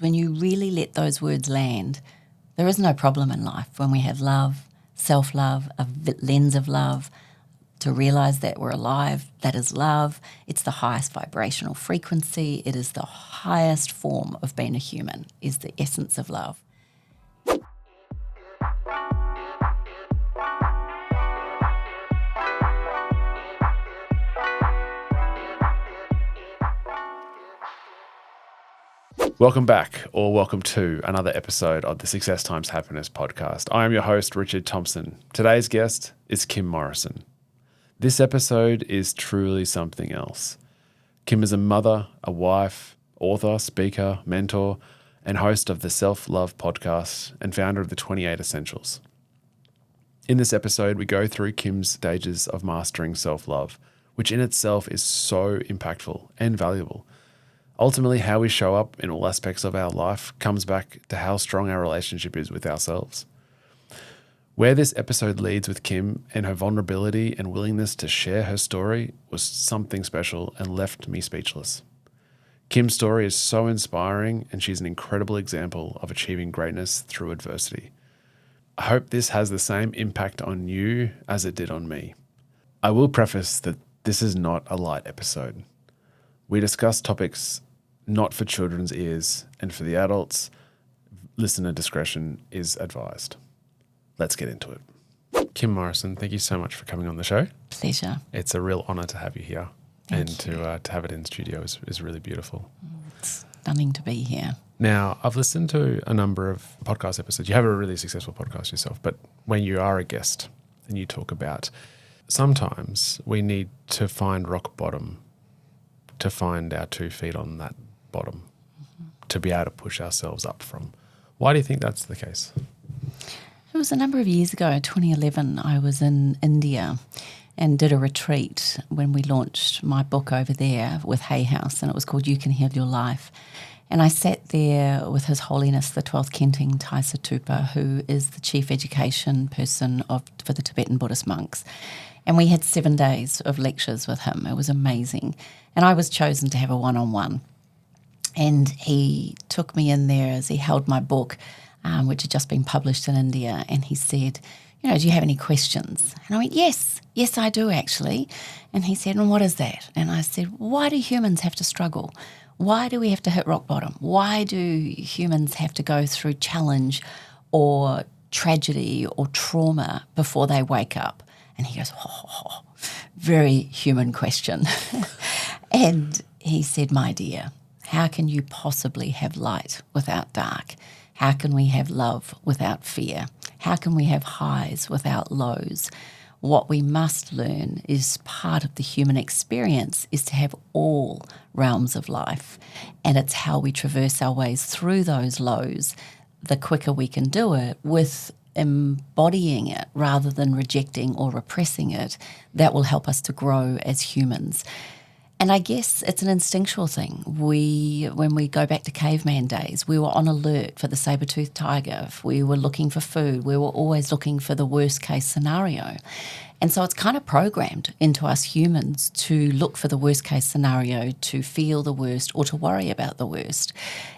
when you really let those words land, there is no problem in life when we have love, self-love, a lens of love, to realise that we're alive. That is love. It's the highest vibrational frequency. It is the highest form of being a human, is the essence of love. Welcome back, or welcome to another episode of the Success Times Happiness podcast. I am your host, Richard Thompson. Today's guest is Kim Morrison. This episode is truly something else. Kim is a mother, a wife, author, speaker, mentor, and host of the Self-Love podcast and founder of the 28 Essentials. In this episode, we go through Kim's stages of mastering self-love, which in itself is so impactful and valuable. Ultimately, how we show up in all aspects of our life comes back to how strong our relationship is with ourselves. Where this episode leads with Kim and her vulnerability and willingness to share her story was something special and left me speechless. Kim's story is so inspiring, and she's an incredible example of achieving greatness through adversity. I hope this has the same impact on you as it did on me. I will preface that this is not a light episode. We discuss topics not for children's ears, and for the adults, listener discretion is advised. Let's get into it. Kim Morrison, thank you so much for coming on the show. Pleasure. It's a real honour to have you here. Thank you. To have it in studio is really beautiful. It's stunning to be here. Now, I've listened to a number of podcast episodes. You have a really successful podcast yourself, but when you are a guest and you talk about sometimes we need to find rock bottom to find our 2 feet on that bottom, to be able to push ourselves up from. Why do you think that's the case? It was a number of years ago, 2011, I was in India and did a retreat when we launched my book over there with Hay House, and it was called You Can Heal Your Life. And I sat there with His Holiness the 12th Khenting Taisa Tupa, who is the chief education person for the Tibetan Buddhist monks. And we had 7 days of lectures with him. It was amazing. And I was chosen to have a one-on-one. And he took me in there as he held my book, which had just been published in India. And he said, do you have any questions? And I went, yes, I do actually. And he said, and what is that? And I said, why do humans have to struggle? Why do we have to hit rock bottom? Why do humans have to go through challenge or tragedy or trauma before they wake up? And he goes, very human question. And he said, my dear, how can you possibly have light without dark? How can we have love without fear? How can we have highs without lows? What we must learn is part of the human experience is to have all realms of life. And it's how we traverse our ways through those lows. The quicker we can do it with embodying it rather than rejecting or repressing it, that will help us to grow as humans. And I guess it's an instinctual thing. When we go back to caveman days, we were on alert for the saber-toothed tiger. If we were looking for food, we were always looking for the worst case scenario. And so it's kind of programmed into us humans to look for the worst case scenario, to feel the worst or to worry about the worst.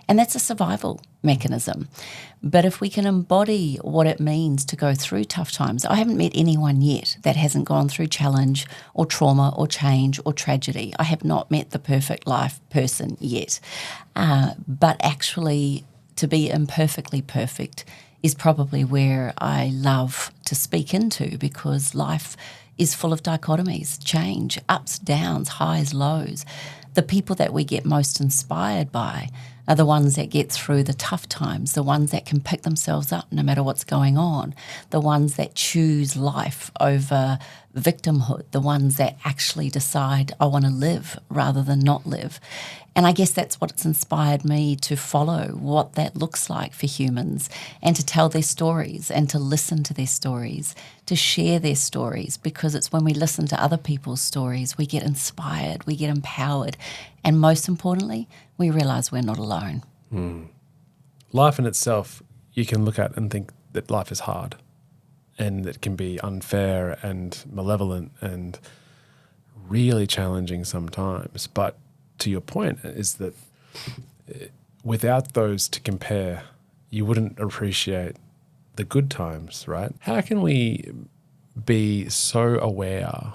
And that's a survival mechanism. But if we can embody what it means to go through tough times, I haven't met anyone yet that hasn't gone through challenge or trauma or change or tragedy. I have not met the perfect life person yet. But actually, to be imperfectly perfect is probably where I love to speak into, because life is full of dichotomies, change, ups, downs, highs, lows. The people that we get most inspired by are the ones that get through the tough times, the ones that can pick themselves up no matter what's going on, the ones that choose life over victimhood, the ones that actually decide, I want to live rather than not live. And I guess that's what's inspired me to follow what that looks like for humans, and to tell their stories and to listen to their stories, to share their stories, because it's when we listen to other people's stories, we get inspired, we get empowered, and most importantly, we realise we're not alone. Life in itself, you can look at and think that life is hard and it can be unfair and malevolent and really challenging sometimes. But to your point is that without those to compare, you wouldn't appreciate the good times, right? How can we be so aware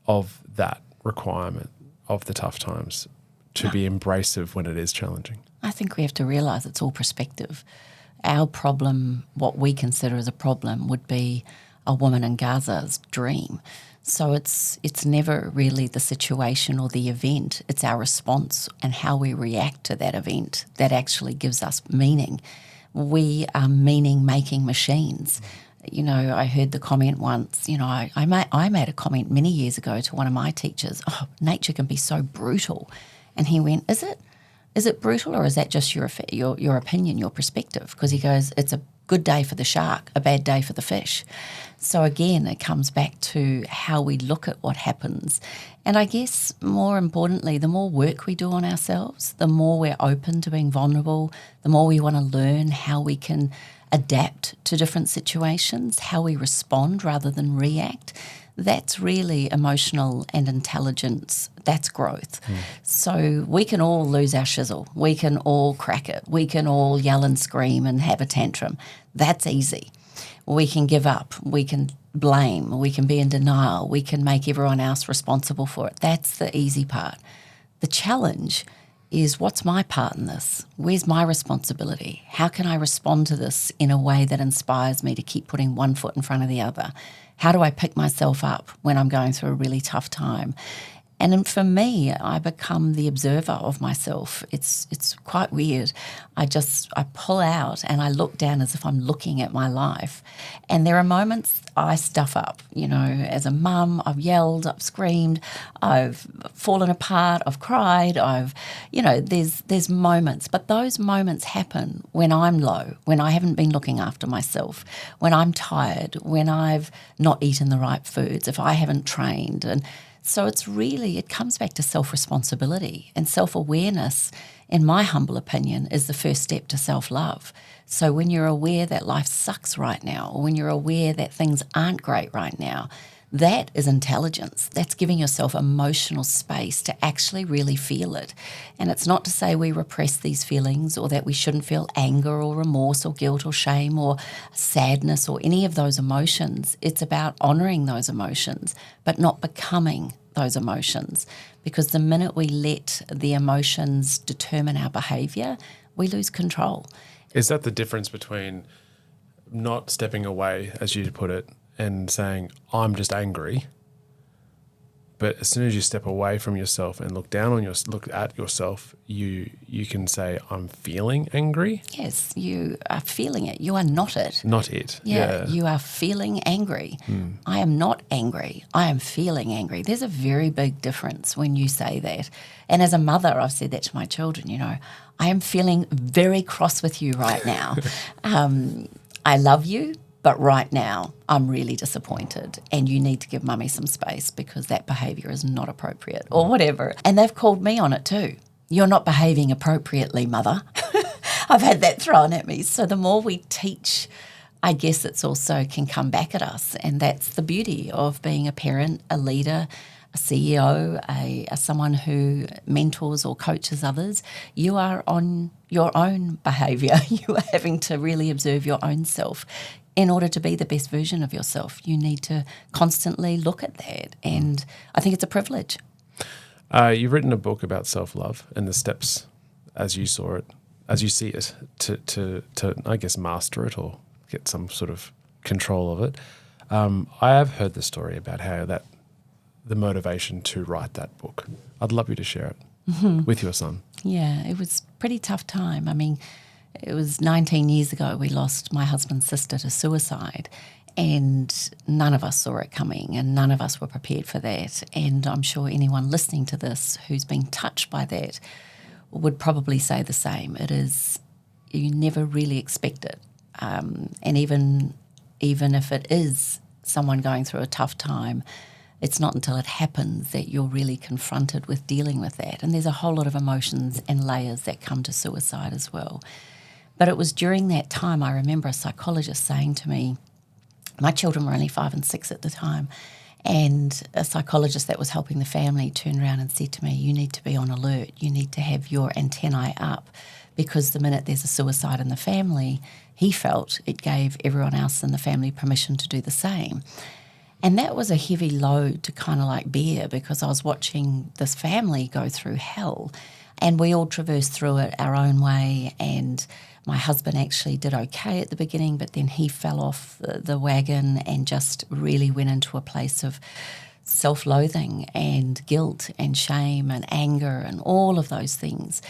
of that requirement of the tough times to be embracive when it is challenging? I think we have to realise it's all perspective. Our problem, what we consider as a problem, would be a woman in Gaza's dream. So it's never really the situation or the event. It's our response and how we react to that event that actually gives us meaning. We are meaning-making machines. You know, I heard the comment once, you know, I made a comment many years ago to one of my teachers, oh, nature can be so brutal. And he went, is it? Is it brutal, or is that just your opinion, your perspective? Because he goes, it's a good day for the shark, a bad day for the fish. So again, it comes back to how we look at what happens. And I guess more importantly, the more work we do on ourselves, the more we're open to being vulnerable, the more we want to learn how we can adapt to different situations, how we respond rather than react. That's really emotional and intelligence. That's growth. So we can all lose our shizzle. We can all crack it. We can all yell and scream and have a tantrum. That's easy. We can give up. We can blame. We can be in denial. We can make everyone else responsible for it. That's the easy part. The challenge is, what's my part in this? Where's my responsibility? How can I respond to this in a way that inspires me to keep putting one foot in front of the other? How do I pick myself up when I'm going through a really tough time? And for me, I become the observer of myself. It's quite weird. I pull out and I look down as if I'm looking at my life. And there are moments I stuff up. You know, as a mum, I've yelled, I've screamed, I've fallen apart, I've cried, there's moments. But those moments happen when I'm low, when I haven't been looking after myself, when I'm tired, when I've not eaten the right foods, if I haven't trained. And so it comes back to self-responsibility, and self-awareness, in my humble opinion, is the first step to self-love. So when you're aware that life sucks right now, or when you're aware that things aren't great right now, that is intelligence. That's giving yourself emotional space to actually really feel it. And it's not to say we repress these feelings, or that we shouldn't feel anger or remorse or guilt or shame or sadness or any of those emotions. It's about honouring those emotions, but not becoming those emotions. Because the minute we let the emotions determine our behaviour, we lose control. Is that the difference between not stepping away, as you put it, and saying, I'm just angry, but as soon as you step away from yourself and look at yourself, you can say, I'm feeling angry? Yes, you are feeling it. You are not it. Not it. Yeah. You are feeling angry. I am not angry. I am feeling angry. There's a very big difference when you say that. And as a mother, I've said that to my children, I am feeling very cross with you right now. I love you, but right now I'm really disappointed, and you need to give mummy some space because that behaviour is not appropriate, or whatever. And they've called me on it too. You're not behaving appropriately, mother. I've had that thrown at me. So the more we teach, I guess it's also can come back at us. And that's the beauty of being a parent, a leader, a CEO, someone who mentors or coaches others. You are on your own behaviour. You are having to really observe your own self. In order to be the best version of yourself, you need to constantly look at that. And I think it's a privilege. You've written a book about self-love and the steps as you see it, to I guess, master it or get some sort of control of it. I have heard the story about how the motivation to write that book. I'd love you to share it with your son. Yeah, it was a pretty tough time. I mean, it was 19 years ago we lost my husband's sister to suicide, and none of us saw it coming, and none of us were prepared for that. And I'm sure anyone listening to this who's been touched by that would probably say the same. It is, you never really expect it. And even if it is someone going through a tough time, it's not until it happens that you're really confronted with dealing with that. And there's a whole lot of emotions and layers that come to suicide as well. But it was during that time, I remember a psychologist saying to me, my children were only 5 and 6 at the time, And a psychologist that was helping the family turned around and said to me, you need to be on alert. You need to have your antennae up, because the minute there's a suicide in the family, he felt it gave everyone else in the family permission to do the same. And that was a heavy load to kind of like bear, because I was watching this family go through hell, and we all traversed through it our own way. And my husband actually did okay at the beginning, but then he fell off the wagon and just really went into a place of self-loathing and guilt and shame and anger and all of those things.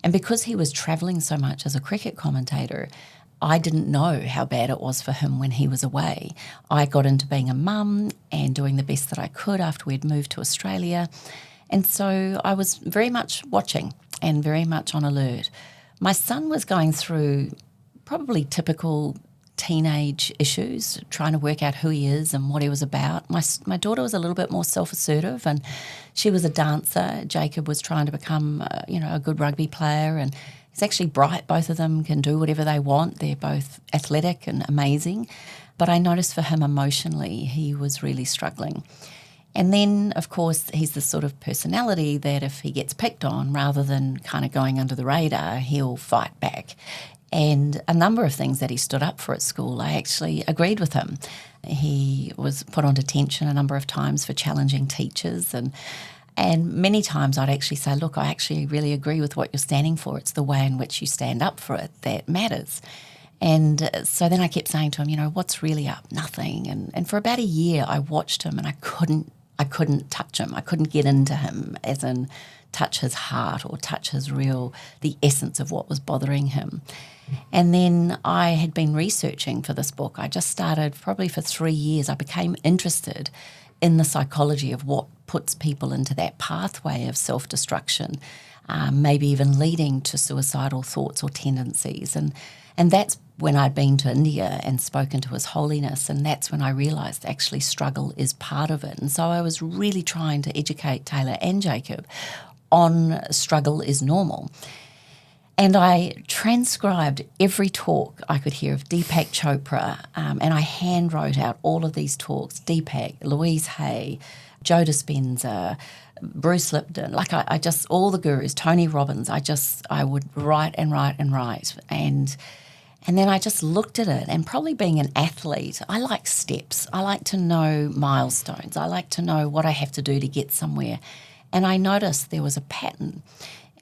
And because he was travelling so much as a cricket commentator, I didn't know how bad it was for him when he was away. I got into being a mum and doing the best that I could after we'd moved to Australia. And so I was very much watching and very much on alert. My son was going through probably typical teenage issues, trying to work out who he is and what he was about. My daughter was a little bit more self-assertive, and she was a dancer. Jacob was trying to become a good rugby player, and he's actually bright. Both of them can do whatever they want. They're both athletic and amazing. But I noticed for him emotionally, he was really struggling. And then, of course, he's the sort of personality that if he gets picked on, rather than kind of going under the radar, he'll fight back. And a number of things that he stood up for at school, I actually agreed with him. He was put on detention a number of times for challenging teachers, and many times I'd actually say, look, I actually really agree with what you're standing for. It's the way in which you stand up for it that matters. And so then I kept saying to him, what's really up? Nothing. And for about a year I watched him, and I couldn't touch him. I couldn't get into him, as in touch his heart or touch the essence of what was bothering him. And then I had been researching for this book. I just started probably for 3 years. I became interested in the psychology of what puts people into that pathway of self-destruction, maybe even leading to suicidal thoughts or tendencies. And that's when I'd been to India and spoken to His Holiness, and that's when I realised actually struggle is part of it. And so I was really trying to educate Taylor and Jacob on struggle is normal. And I transcribed every talk I could hear of Deepak Chopra, and I hand wrote out all of these talks, Deepak, Louise Hay, Joe Dispenza, Bruce Lipton, I just, all the gurus, Tony Robbins, I would write and write and write. And then I just looked at it, and probably being an athlete, I like steps. I like to know milestones. I like to know what I have to do to get somewhere. And I noticed there was a pattern.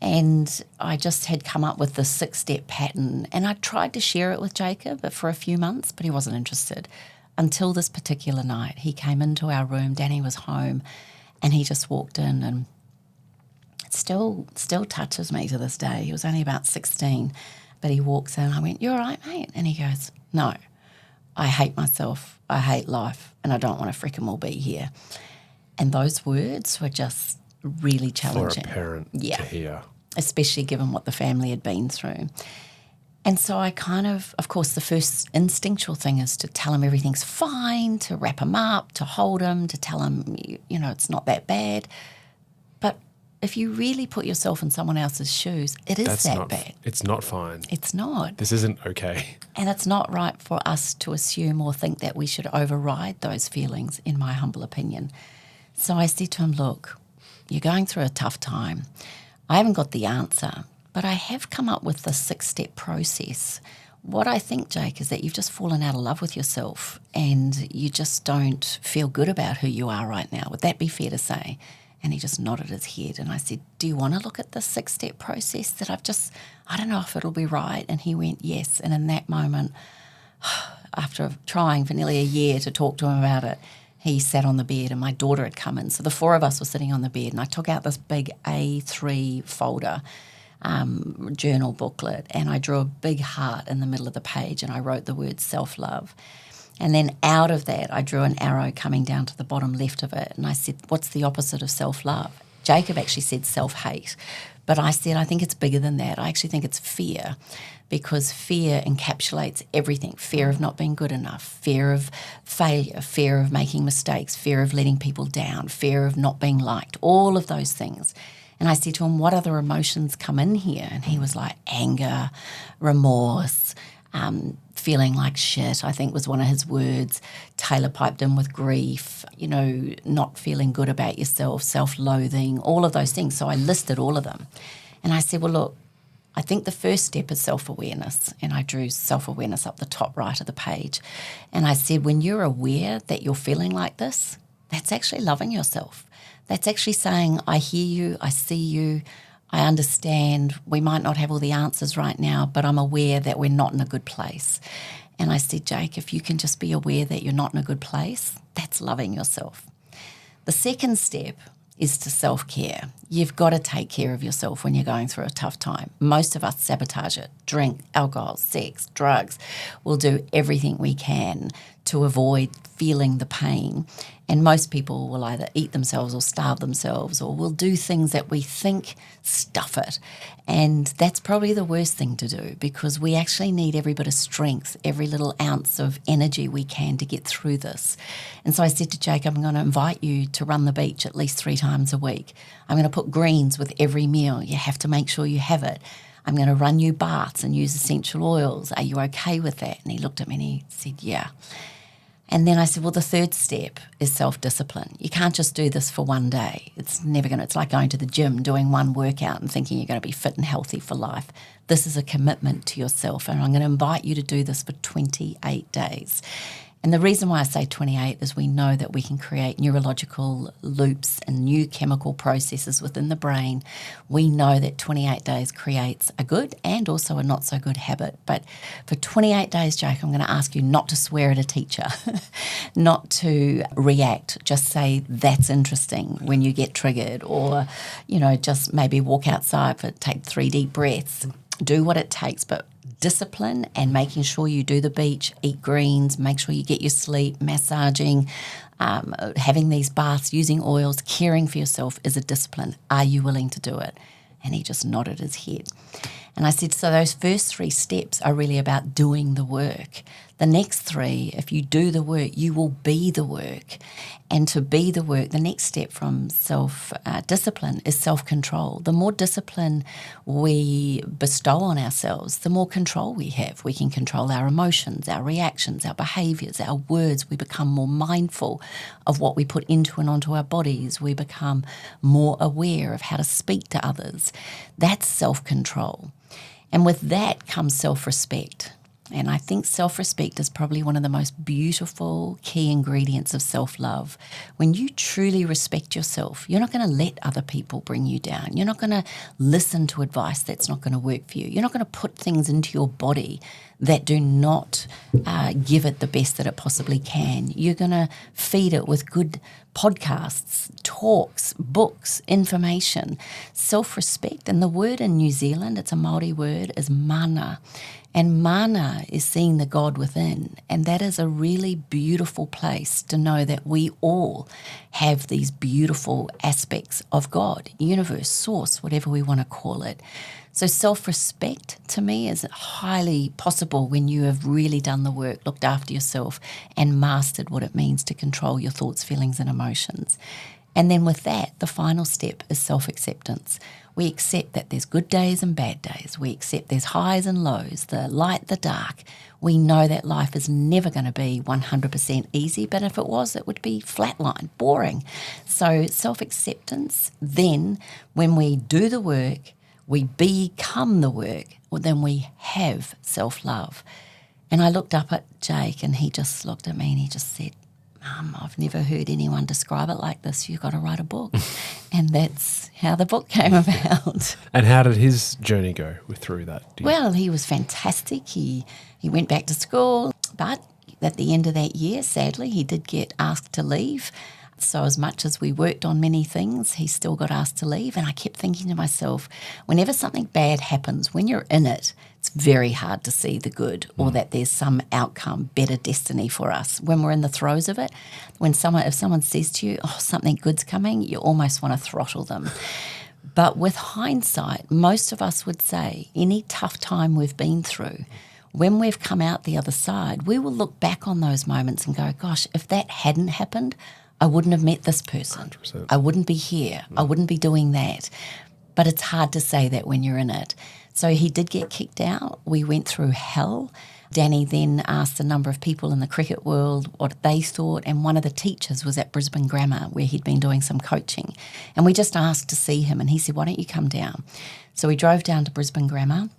And I just had come up with this 6-step pattern, and I tried to share it with Jacob for a few months, but he wasn't interested until this particular night. He came into our room, Danny was home, and he just walked in, and it still touches me to this day. He was only about 16, but he walks in, and I went, "You all right, mate?" And he goes, "No, I hate myself, I hate life, and I don't want to frickin' all be here." And those words were just really challenging. For a parent to hear. Especially given what the family had been through. And so I kind of course, the first instinctual thing is to tell him everything's fine, to wrap him up, to hold him, to tell him, it's not that bad. But if you really put yourself in someone else's shoes, it is bad. It's not fine. It's not. This isn't okay. And it's not right for us to assume or think that we should override those feelings, in my humble opinion. So I said to him, look, you're going through a tough time. I haven't got the answer, but I have come up with the 6-step process. What I think, Jake, is that you've just fallen out of love with yourself and you just don't feel good about who you are right now. Would that be fair to say? And he just nodded his head, and I said, do you want to look at the 6-step process that I don't know if it'll be right? And he went, yes. And in that moment, after trying for nearly a year to talk to him about it, he sat on the bed, and my daughter had come in. So the 4 of us were sitting on the bed, and I took out this big A3 folder, journal booklet, and I drew a big heart in the middle of the page, and I wrote the word self-love. And then out of that, I drew an arrow coming down to the bottom left of it, and I said, what's the opposite of self-love? Jacob actually said self-hate, but I said, I think it's bigger than that. I actually think it's fear, because fear encapsulates everything. Fear of not being good enough, fear of failure, fear of making mistakes, fear of letting people down, fear of not being liked, all of those things. And I said to him, what other emotions come in here? And he was like anger, remorse, feeling like shit, I think was one of his words. Taylor piped in with grief, not feeling good about yourself, self-loathing, all of those things. So I listed all of them. And I said, well, look, I think the first step is self-awareness. And I drew self-awareness up the top right of the page. And I said, when you're aware that you're feeling like this, that's actually loving yourself. That's actually saying, I hear you, I see you, I understand. We might not have all the answers right now, but I'm aware that we're not in a good place. And I said, Jake, if you can just be aware that you're not in a good place, that's loving yourself. The second step is to self-care. You've got to take care of yourself when you're going through a tough time. Most of us sabotage it. Drink, alcohol, sex, drugs. We'll do everything we can to avoid feeling the pain. And most people will either eat themselves or starve themselves, or will do things that we think stuff it. And that's probably the worst thing to do, because we actually need every bit of strength, every little ounce of energy we can to get through this. And so I said to Jake, I'm going to invite you to run the beach at least 3 times a week. I'm going to put greens with every meal. You have to make sure you have it. I'm going to run you baths and use essential oils. Are you okay with that? And he looked at me and he said, yeah. And then I said, well, the third step is self-discipline. You can't just do this for one day. It's like going to the gym, doing one workout and thinking you're going to be fit and healthy for life. This is a commitment to yourself, and I'm going to invite you to do this for 28 days. And the reason why I say 28 is we know that we can create neurological loops and new chemical processes within the brain. We know that 28 days creates a good and also a not so good habit. But for 28 days, Jake, I'm going to ask you not to swear at a teacher, not to react, just say that's interesting when you get triggered, or, just maybe walk outside take 3 deep breaths. Do what it takes, but discipline and making sure you do the beach, eat greens, make sure you get your sleep, massaging, having these baths, using oils, caring for yourself is a discipline. Are you willing to do it? And he just nodded his head. And I said, so those first 3 steps are really about doing the work. The next 3, if you do the work, you will be the work. And to be the work, the next step from self-discipline is self-control. The more discipline we bestow on ourselves, the more control we have. We can control our emotions, our reactions, our behaviours, our words. We become more mindful of what we put into and onto our bodies. We become more aware of how to speak to others. That's self-control. And with that comes self-respect. And I think self-respect is probably one of the most beautiful key ingredients of self-love. When you truly respect yourself, you're not going to let other people bring you down. You're not going to listen to advice that's not going to work for you. You're not going to put things into your body that do not give it the best that it possibly can. You're going to feed it with good podcasts, talks, books, information, self-respect. And the word in New Zealand, it's a Māori word, is mana. And mana is seeing the God within. And that is a really beautiful place to know that we all have these beautiful aspects of God, universe, source, whatever we want to call it. So self-respect to me is highly possible when you have really done the work, looked after yourself, and mastered what it means to control your thoughts, feelings, and emotions. And then with that, the final step is self-acceptance. We accept that there's good days and bad days. We accept there's highs and lows, the light, the dark. We know that life is never going to be 100% easy, but if it was, it would be flatline, boring. So self-acceptance, then when we do the work, we become the work, well, then we have self-love. And I looked up at Jake and he just looked at me and he just said, Mum, I've never heard anyone describe it like this. You've got to write a book. And that's how the book came about. And how did his journey go through that? Well, he was fantastic. He went back to school, but at the end of that year, sadly, he did get asked to leave. So as much as we worked on many things, he still got asked to leave. And I kept thinking to myself, whenever something bad happens, when you're in it, it's very hard to see the good or that there's some outcome, better destiny for us. When we're in the throes of it, if someone says to you, oh, something good's coming, you almost want to throttle them. But with hindsight, most of us would say any tough time we've been through, when we've come out the other side, we will look back on those moments and go, gosh, if that hadn't happened, I wouldn't have met this person. 100%. I wouldn't be here. I wouldn't be doing that. But it's hard to say that when you're in it. So he did get kicked out. We went through hell. Danny then asked a number of people in the cricket world what they thought, and one of the teachers was at Brisbane Grammar where he'd been doing some coaching. And we just asked to see him, and he said, why don't you come down? So we drove down to Brisbane Grammar,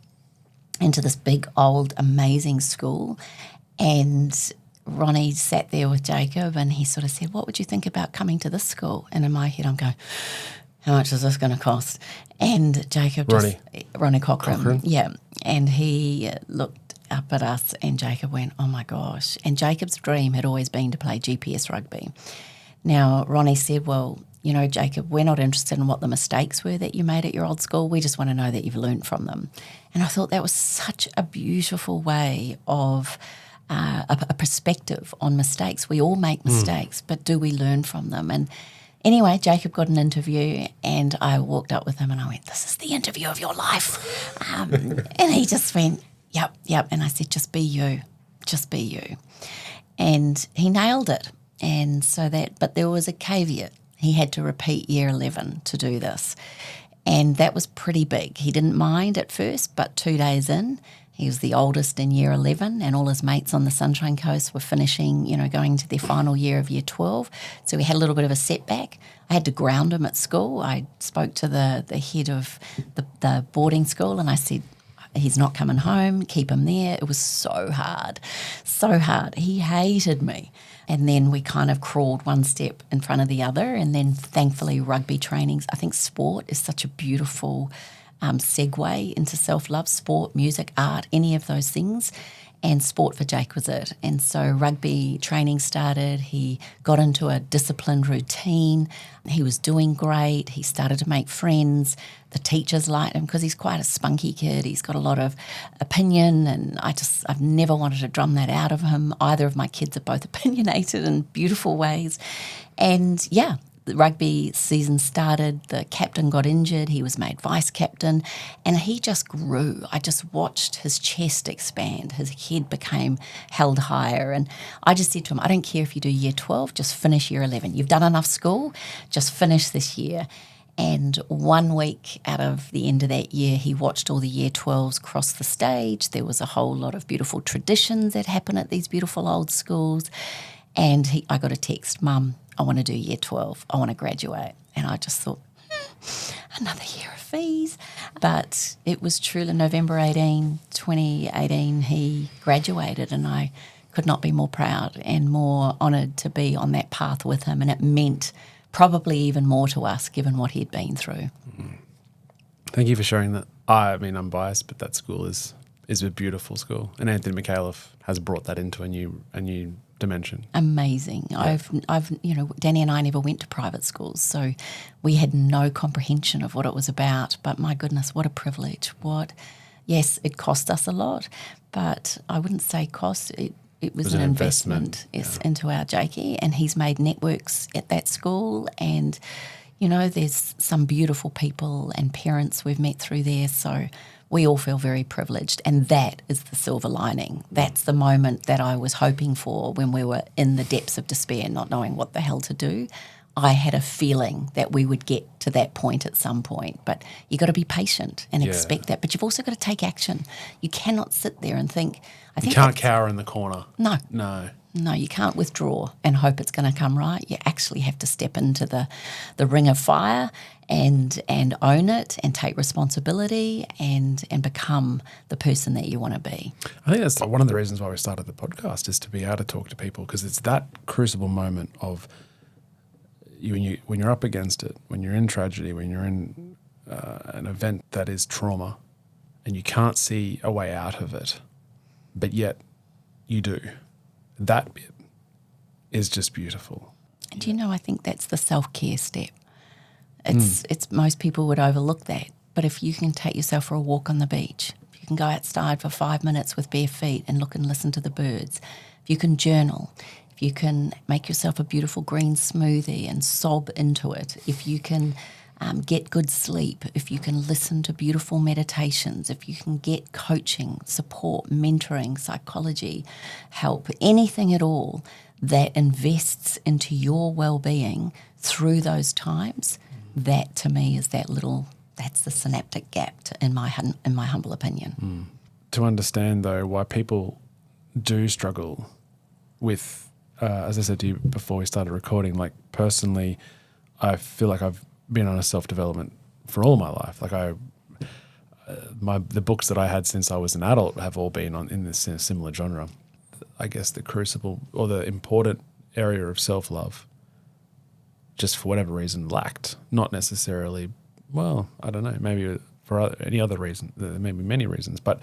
into this big, old, amazing school, and Ronnie sat there with Jacob and he sort of said, what would you think about coming to this school? And in my head I'm going, how much is this going to cost? And Jacob Ronnie Cochran. Yeah. And he looked up at us and Jacob went, oh my gosh. And Jacob's dream had always been to play GPS rugby. Now, Ronnie said, well, you know, Jacob, we're not interested in what the mistakes were that you made at your old school. We just want to know that you've learned from them. And I thought that was such a beautiful way of a perspective on mistakes. We all make mistakes, but do we learn from them? And anyway, Jacob got an interview and I walked up with him and I went, this is the interview of your life. And he just went, yep. And I said, just be you. And he nailed it. And so but there was a caveat. He had to repeat year 11 to do this. And that was pretty big. He didn't mind at first, but 2 days in, he was the oldest in year 11 and all his mates on the Sunshine Coast were finishing, you know, going to their final year of year 12. So we had a little bit of a setback. I had to ground him at school. I spoke to the head of the boarding school and I said, he's not coming home, keep him there. It was so hard. He hated me. And then we kind of crawled one step in front of the other. And then thankfully rugby trainings, I think sport is such a beautiful segue into self-love, sport, music, art, any of those things. And sport for Jake was it. And so rugby training started. He got into a disciplined routine. He was doing great. He started to make friends. The teachers liked him because he's quite a spunky kid. He's got a lot of opinion and I've never wanted to drum that out of him. Either of my kids are both opinionated in beautiful ways. And yeah, the rugby season started, the captain got injured, he was made vice captain, and he just grew. I just watched his chest expand, his head became held higher, and I just said to him, I don't care if you do year 12, just finish year 11. You've done enough school, just finish this year. And 1 week out of the end of that year, he watched all the year 12s cross the stage. There was a whole lot of beautiful traditions that happen at these beautiful old schools. And I got a text, Mum, I want to do year 12. I want to graduate. And I just thought, another year of fees. But it was truly November 2018, he graduated and I could not be more proud and more honoured to be on that path with him. And it meant probably even more to us given what he'd been through. Thank you for sharing that. I mean, I'm biased, but that school is a beautiful school. And Anthony McAuliffe has brought that into a new dimension. Amazing. Yeah. I've Danny and I never went to private schools, so we had no comprehension of what it was about. But my goodness, what a privilege! Yes, it cost us a lot, but I wouldn't say cost. It was an investment into our Jakey, and he's made networks at that school. And there's some beautiful people and parents we've met through there. So we all feel very privileged, and that is the silver lining. That's the moment that I was hoping for when we were in the depths of despair, not knowing what the hell to do. I had a feeling that we would get to that point at some point, but you got to be patient and expect that. But you've also got to take action. You cannot sit there and think. You can't cower in the corner. No, you can't withdraw and hope it's going to come right. You actually have to step into the ring of fire and own it and take responsibility and become the person that you want to be. I think that's one of the reasons why we started the podcast, is to be able to talk to people, because it's that crucible moment of when you're up against it, when you're in tragedy, when you're in an event that is trauma and you can't see a way out of it, but yet you do. That bit is just beautiful. And I think that's the self-care step. It's most people would overlook that. But if you can take yourself for a walk on the beach, if you can go outside for 5 minutes with bare feet and look and listen to the birds, if you can journal, if you can make yourself a beautiful green smoothie and sob into it, if you can get good sleep, if you can listen to beautiful meditations, if you can get coaching, support, mentoring, psychology, help, anything at all that invests into your well-being through those times, that to me is that's the synaptic gap in my humble opinion. To understand though why people do struggle with, as I said to you before we started recording, like personally, I feel like I've been on a self-development for all my life. Like the books that I had since I was an adult have all been in this similar genre. I guess the crucible or the important area of self-love, just for whatever reason, lacked. Not necessarily, well, I don't know, maybe for any other reason. There may be many reasons, but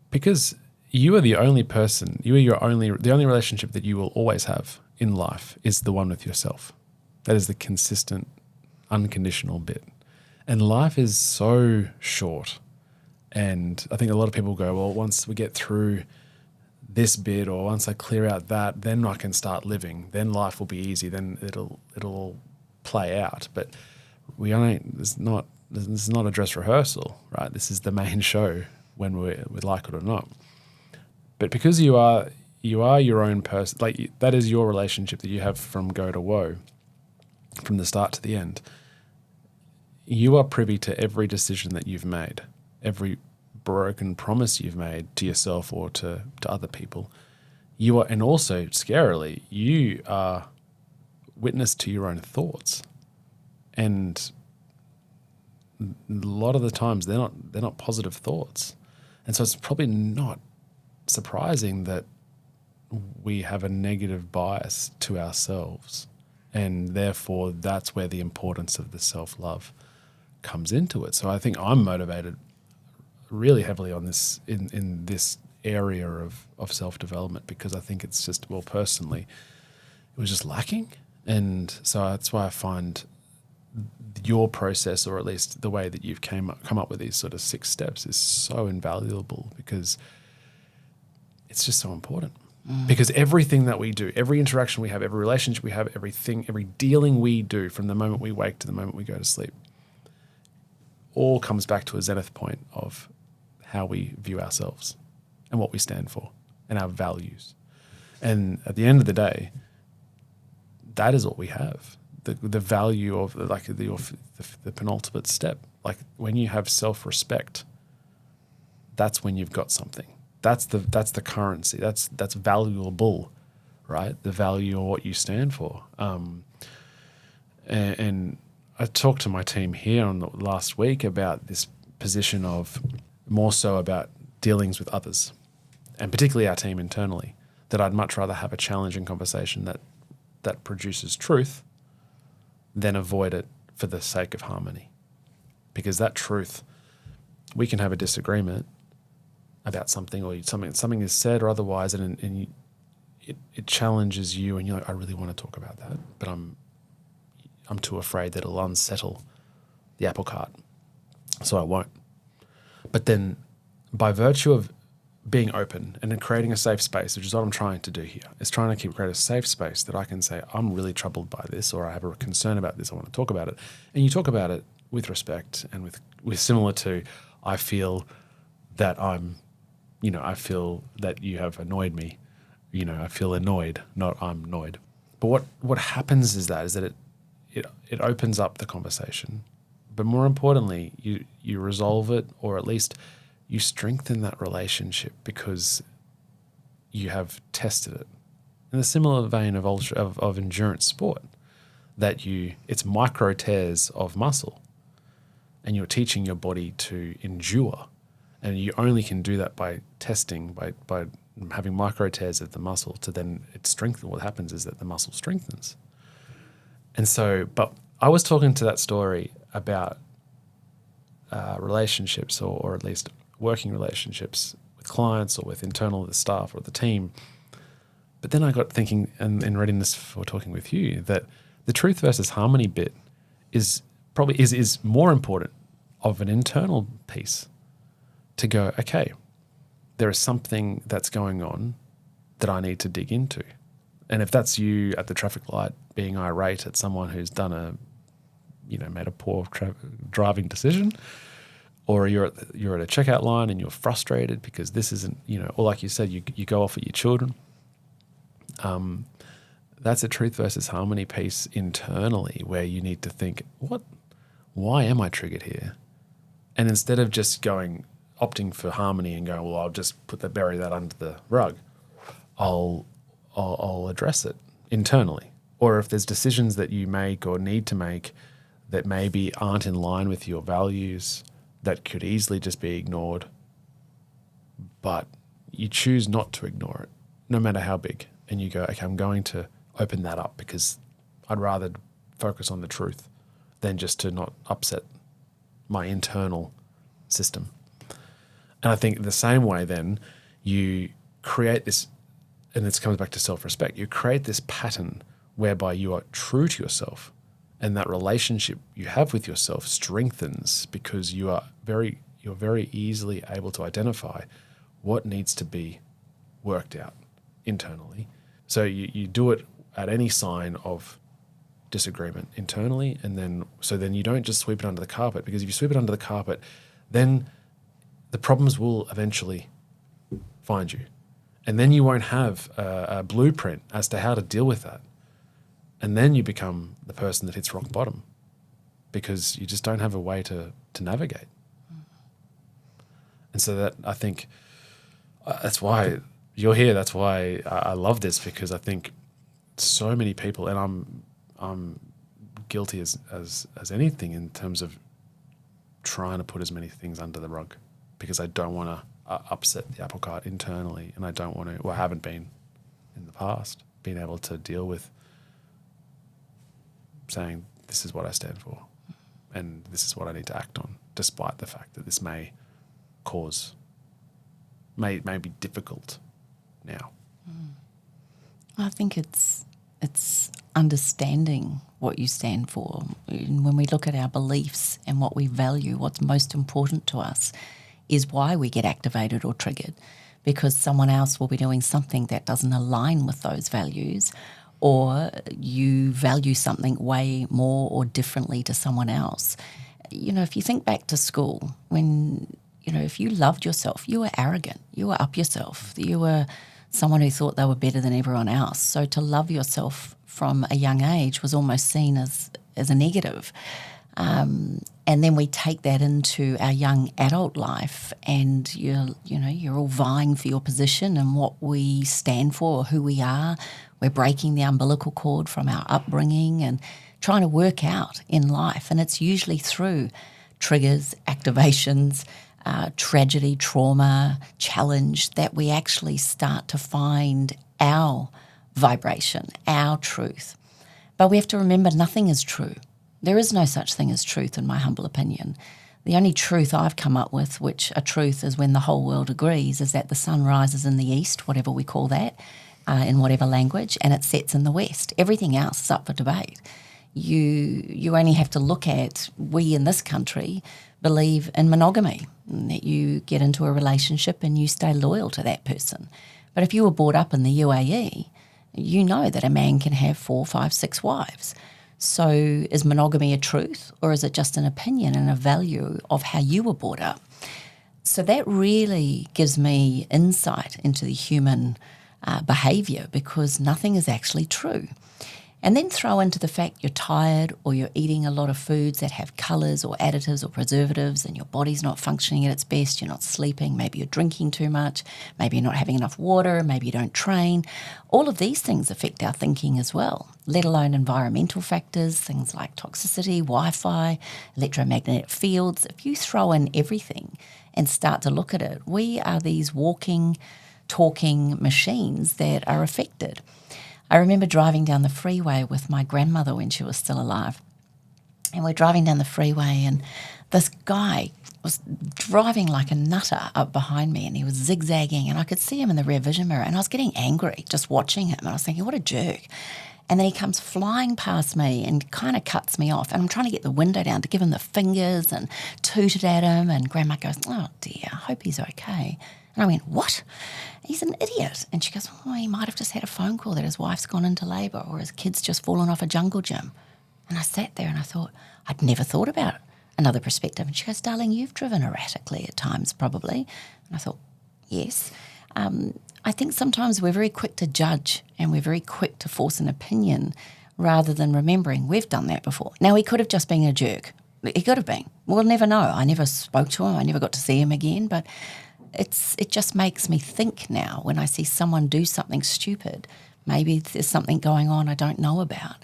because you are the only person, the only relationship that you will always have in life is the one with yourself. That is the consistent, unconditional bit. And life is so short. And I think a lot of people go, well, once we get through this bit, or once I clear out that, then I can start living. Then life will be easy. Then it'll all play out. But this is not a dress rehearsal, right? This is the main show, when we like it or not. But because you are your own person, like that is your relationship that you have from go to woe, from the start to the end. You are privy to every decision that you've made, every broken promise you've made to yourself or to other people. You are, and also scarily, you are witness to your own thoughts. And a lot of the times they're not positive thoughts. And so it's probably not surprising that we have a negative bias to ourselves. And therefore that's where the importance of the self-love comes into it. So I think I'm motivated really heavily on this in this area of self-development, because I think it's just, well, personally, it was just lacking. And so that's why I find your process, or at least the way that you've come up with these sort of 6 steps, is so invaluable, because it's just so important. Because everything that we do, every interaction we have, every relationship we have, everything, every dealing we do from the moment we wake to the moment we go to sleep, all comes back to a zenith point of how we view ourselves and what we stand for and our values. And at the end of the day, that is what we have. The value of the penultimate step. Like when you have self-respect, that's when you've got something. That's the currency. That's valuable, right? The value of what you stand for. And I talked to my team here on the last week about this position of more so about dealings with others, and particularly our team internally, that I'd much rather have a challenging conversation that produces truth than avoid it for the sake of harmony. Because that truth, we can have a disagreement about something, or something is said or otherwise, and it challenges you, and you're like, I really want to talk about that, but I'm too afraid that it'll unsettle the apple cart, so I won't. But then, by virtue of being open and then creating a safe space, which is what I'm trying to do here, is trying to create a safe space that I can say, I'm really troubled by this, or I have a concern about this, I want to talk about it. And you talk about it with respect and with similar to, I feel that I feel that you have annoyed me. I feel annoyed, not I'm annoyed. But what happens is that it opens up the conversation. But more importantly, you resolve it, or at least you strengthen that relationship because you have tested it. In a similar vein of endurance sport, that it's micro tears of muscle, and you're teaching your body to endure. And you only can do that by testing, by having micro tears of the muscle to then it strengthens. What happens is that the muscle strengthens. And so, but I was talking to that story about relationships, or at least working relationships with clients or with the staff or the team. But then I got thinking, and reading this before talking with you, that the truth versus harmony bit is probably is more important of an internal piece. To go, okay, there is something that's going on that I need to dig into. And if that's you at the traffic light being irate at someone who's done made a poor driving decision, or you're at a checkout line and you're frustrated because this isn't, or like you said, you go off at your children. That's a truth versus harmony piece internally, where you need to think, why am I triggered here? And instead of just going, opting for harmony and going, well, I'll just bury that under the rug, I'll address it internally. Or if there's decisions that you make or need to make that maybe aren't in line with your values, that could easily just be ignored, but you choose not to ignore it, no matter how big. And you go, okay, I'm going to open that up because I'd rather focus on the truth than just to not upset my internal system. And I think the same way then you create this, and this comes back to self-respect, you create this pattern whereby you are true to yourself, and that relationship you have with yourself strengthens because you're very easily able to identify what needs to be worked out internally. So you do it at any sign of disagreement internally, and then you don't just sweep it under the carpet, because if you sweep it under the carpet, then the problems will eventually find you. And then you won't have a blueprint as to how to deal with that. And then you become the person that hits rock bottom because you just don't have a way to navigate. And so that, I think, that's why you're here. That's why I love this, because I think so many people, and I'm guilty as anything in terms of trying to put as many things under the rug, because I don't want to upset the apple cart internally, and I don't want to, or haven't been in the past, being able to deal with saying, this is what I stand for, and this is what I need to act on, despite the fact that this may be difficult now. I think it's understanding what you stand for. When we look at our beliefs and what we value, what's most important to us is why we get activated or triggered, because someone else will be doing something that doesn't align with those values, or you value something way more or differently to someone else. If you think back to school, when, if you loved yourself, you were arrogant, you were up yourself, you were someone who thought they were better than everyone else. So to love yourself from a young age was almost seen as a negative. And then we take that into our young adult life, and you're all vying for your position and what we stand for, or who we are. We're breaking the umbilical cord from our upbringing and trying to work out in life. And it's usually through triggers, activations, tragedy, trauma, challenge, that we actually start to find our vibration, our truth. But we have to remember, nothing is true. There is no such thing as truth, in my humble opinion. The only truth I've come up with, which a truth is when the whole world agrees, is that the sun rises in the east, whatever we call that, in whatever language, and it sets in the west. Everything else is up for debate. You only have to look at, we in this country believe in monogamy, that you get into a relationship and you stay loyal to that person. But if you were brought up in the UAE, you know that a man can have 4, 5, 6 wives. So is monogamy a truth, or is it just an opinion and a value of how you were brought up? So that really gives me insight into the human behaviour, because nothing is actually true. And then throw into the fact you're tired, or you're eating a lot of foods that have colours or additives or preservatives, and your body's not functioning at its best, you're not sleeping, maybe you're drinking too much, maybe you're not having enough water, maybe you don't train. All of these things affect our thinking as well, let alone environmental factors, things like toxicity, Wi-Fi, electromagnetic fields. If you throw in everything and start to look at it, we are these walking, talking machines that are affected. I remember driving down the freeway with my grandmother when she was still alive. And we're driving down the freeway, and this guy was driving like a nutter up behind me, and he was zigzagging, and I could see him in the rear vision mirror, and I was getting angry just watching him. And I was thinking, what a jerk. And then he comes flying past me and kind of cuts me off. And I'm trying to get the window down to give him the fingers and tooted at him. And Grandma goes, oh dear, I hope he's okay. And I went, what? He's an idiot. And she goes, oh, he might have just had a phone call that his wife's gone into labour, or his kid's just fallen off a jungle gym. And I sat there and I thought, I'd never thought about another perspective. And she goes, darling, you've driven erratically at times probably. And I thought, yes. I think sometimes we're very quick to judge, and we're very quick to force an opinion rather than remembering we've done that before. Now, he could have just been a jerk. He could have been. We'll never know. I never spoke to him. I never got to see him again. But it just makes me think now when I see someone do something stupid. Maybe there's something going on I don't know about.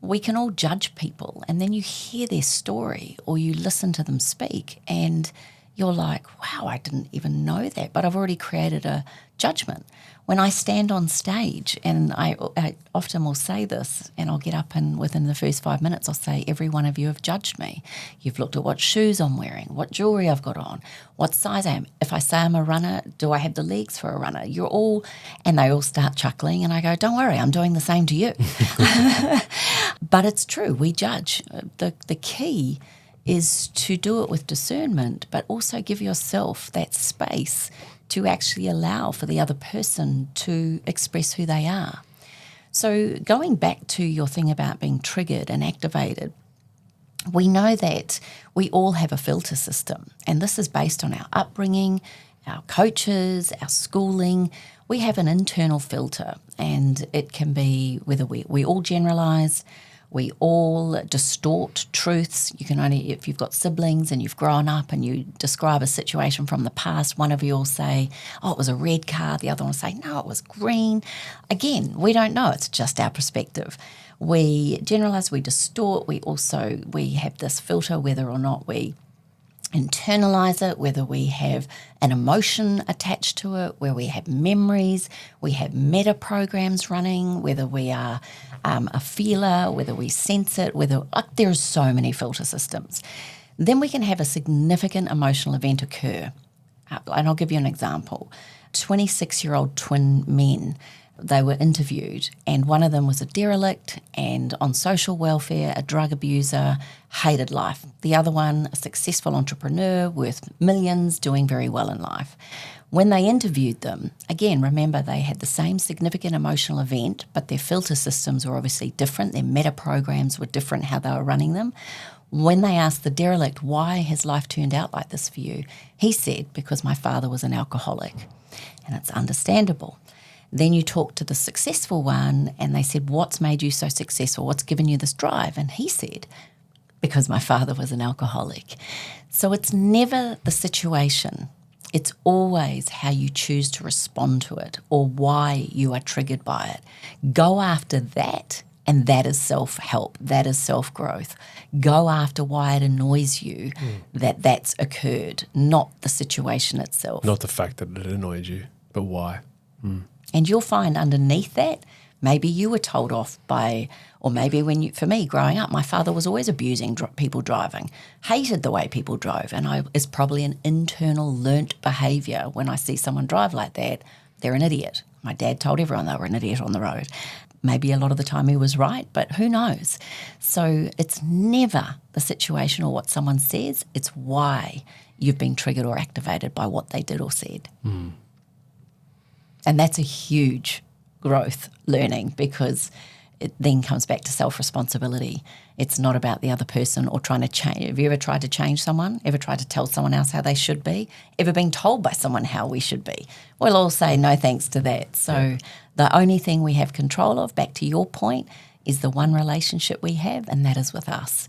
We can all judge people, and then you hear their story or you listen to them speak and you're like, wow, I didn't even know that, but I've already created a judgment. When I stand on stage, and I often will say this, and I'll get up and within the first 5 minutes I'll say, every one of you have judged me. You've looked at what shoes I'm wearing, what jewellery I've got on, what size I am. If I say I'm a runner, do I have the legs for a runner? You're all, and they all start chuckling, and I go, don't worry, I'm doing the same to you. But it's true, we judge. The key is to do it with discernment, but also give yourself that space to actually allow for the other person to express who they are. So going back to your thing about being triggered and activated, we know that we all have a filter system, and this is based on our upbringing, our coaches, our schooling. We have an internal filter, and it can be whether we all generalise, we all distort truths. You can only, if you've got siblings and you've grown up and you describe a situation from the past, one of you will say, oh, it was a red car. The other one will say, no, it was green. Again, we don't know. It's just our perspective. We generalise, we distort. We have this filter whether or not we internalize it, whether we have an emotion attached to it, where we have memories, we have meta programs running, whether we are a feeler, whether we sense it, there are so many filter systems. Then we can have a significant emotional event occur. And I'll give you an example. 26-year-old twin men, they were interviewed, and one of them was a derelict and on social welfare, a drug abuser, hated life. The other one, a successful entrepreneur worth millions, doing very well in life. When they interviewed them, again, remember they had the same significant emotional event, but their filter systems were obviously different. Their meta programs were different, how they were running them. When they asked the derelict, why has life turned out like this for you? He said, because my father was an alcoholic. And it's understandable. Then you talk to the successful one and they said, what's made you so successful? What's given you this drive? And he said, because my father was an alcoholic. So it's never the situation. It's always how you choose to respond to it or why you are triggered by it. Go after that, and that is self-help. That is self-growth. Go after why it annoys you that's occurred, not the situation itself. Not the fact that it annoyed you, but why. And you'll find underneath that, maybe you were told off by, or maybe for me growing up, my father was always abusing people driving, hated the way people drove, and it's probably an internal learnt behaviour. When I see someone drive like that, they're an idiot. My dad told everyone they were an idiot on the road. Maybe a lot of the time he was right, but who knows? So it's never the situation or what someone says, it's why you've been triggered or activated by what they did or said. And that's a huge growth learning, because it then comes back to self-responsibility. It's not about the other person or trying to change. Have you ever tried to change someone? Ever tried to tell someone else how they should be? Ever been told by someone how we should be? We'll all say no thanks to that. So the only thing we have control of, back to your point, is the one relationship we have, and that is with us.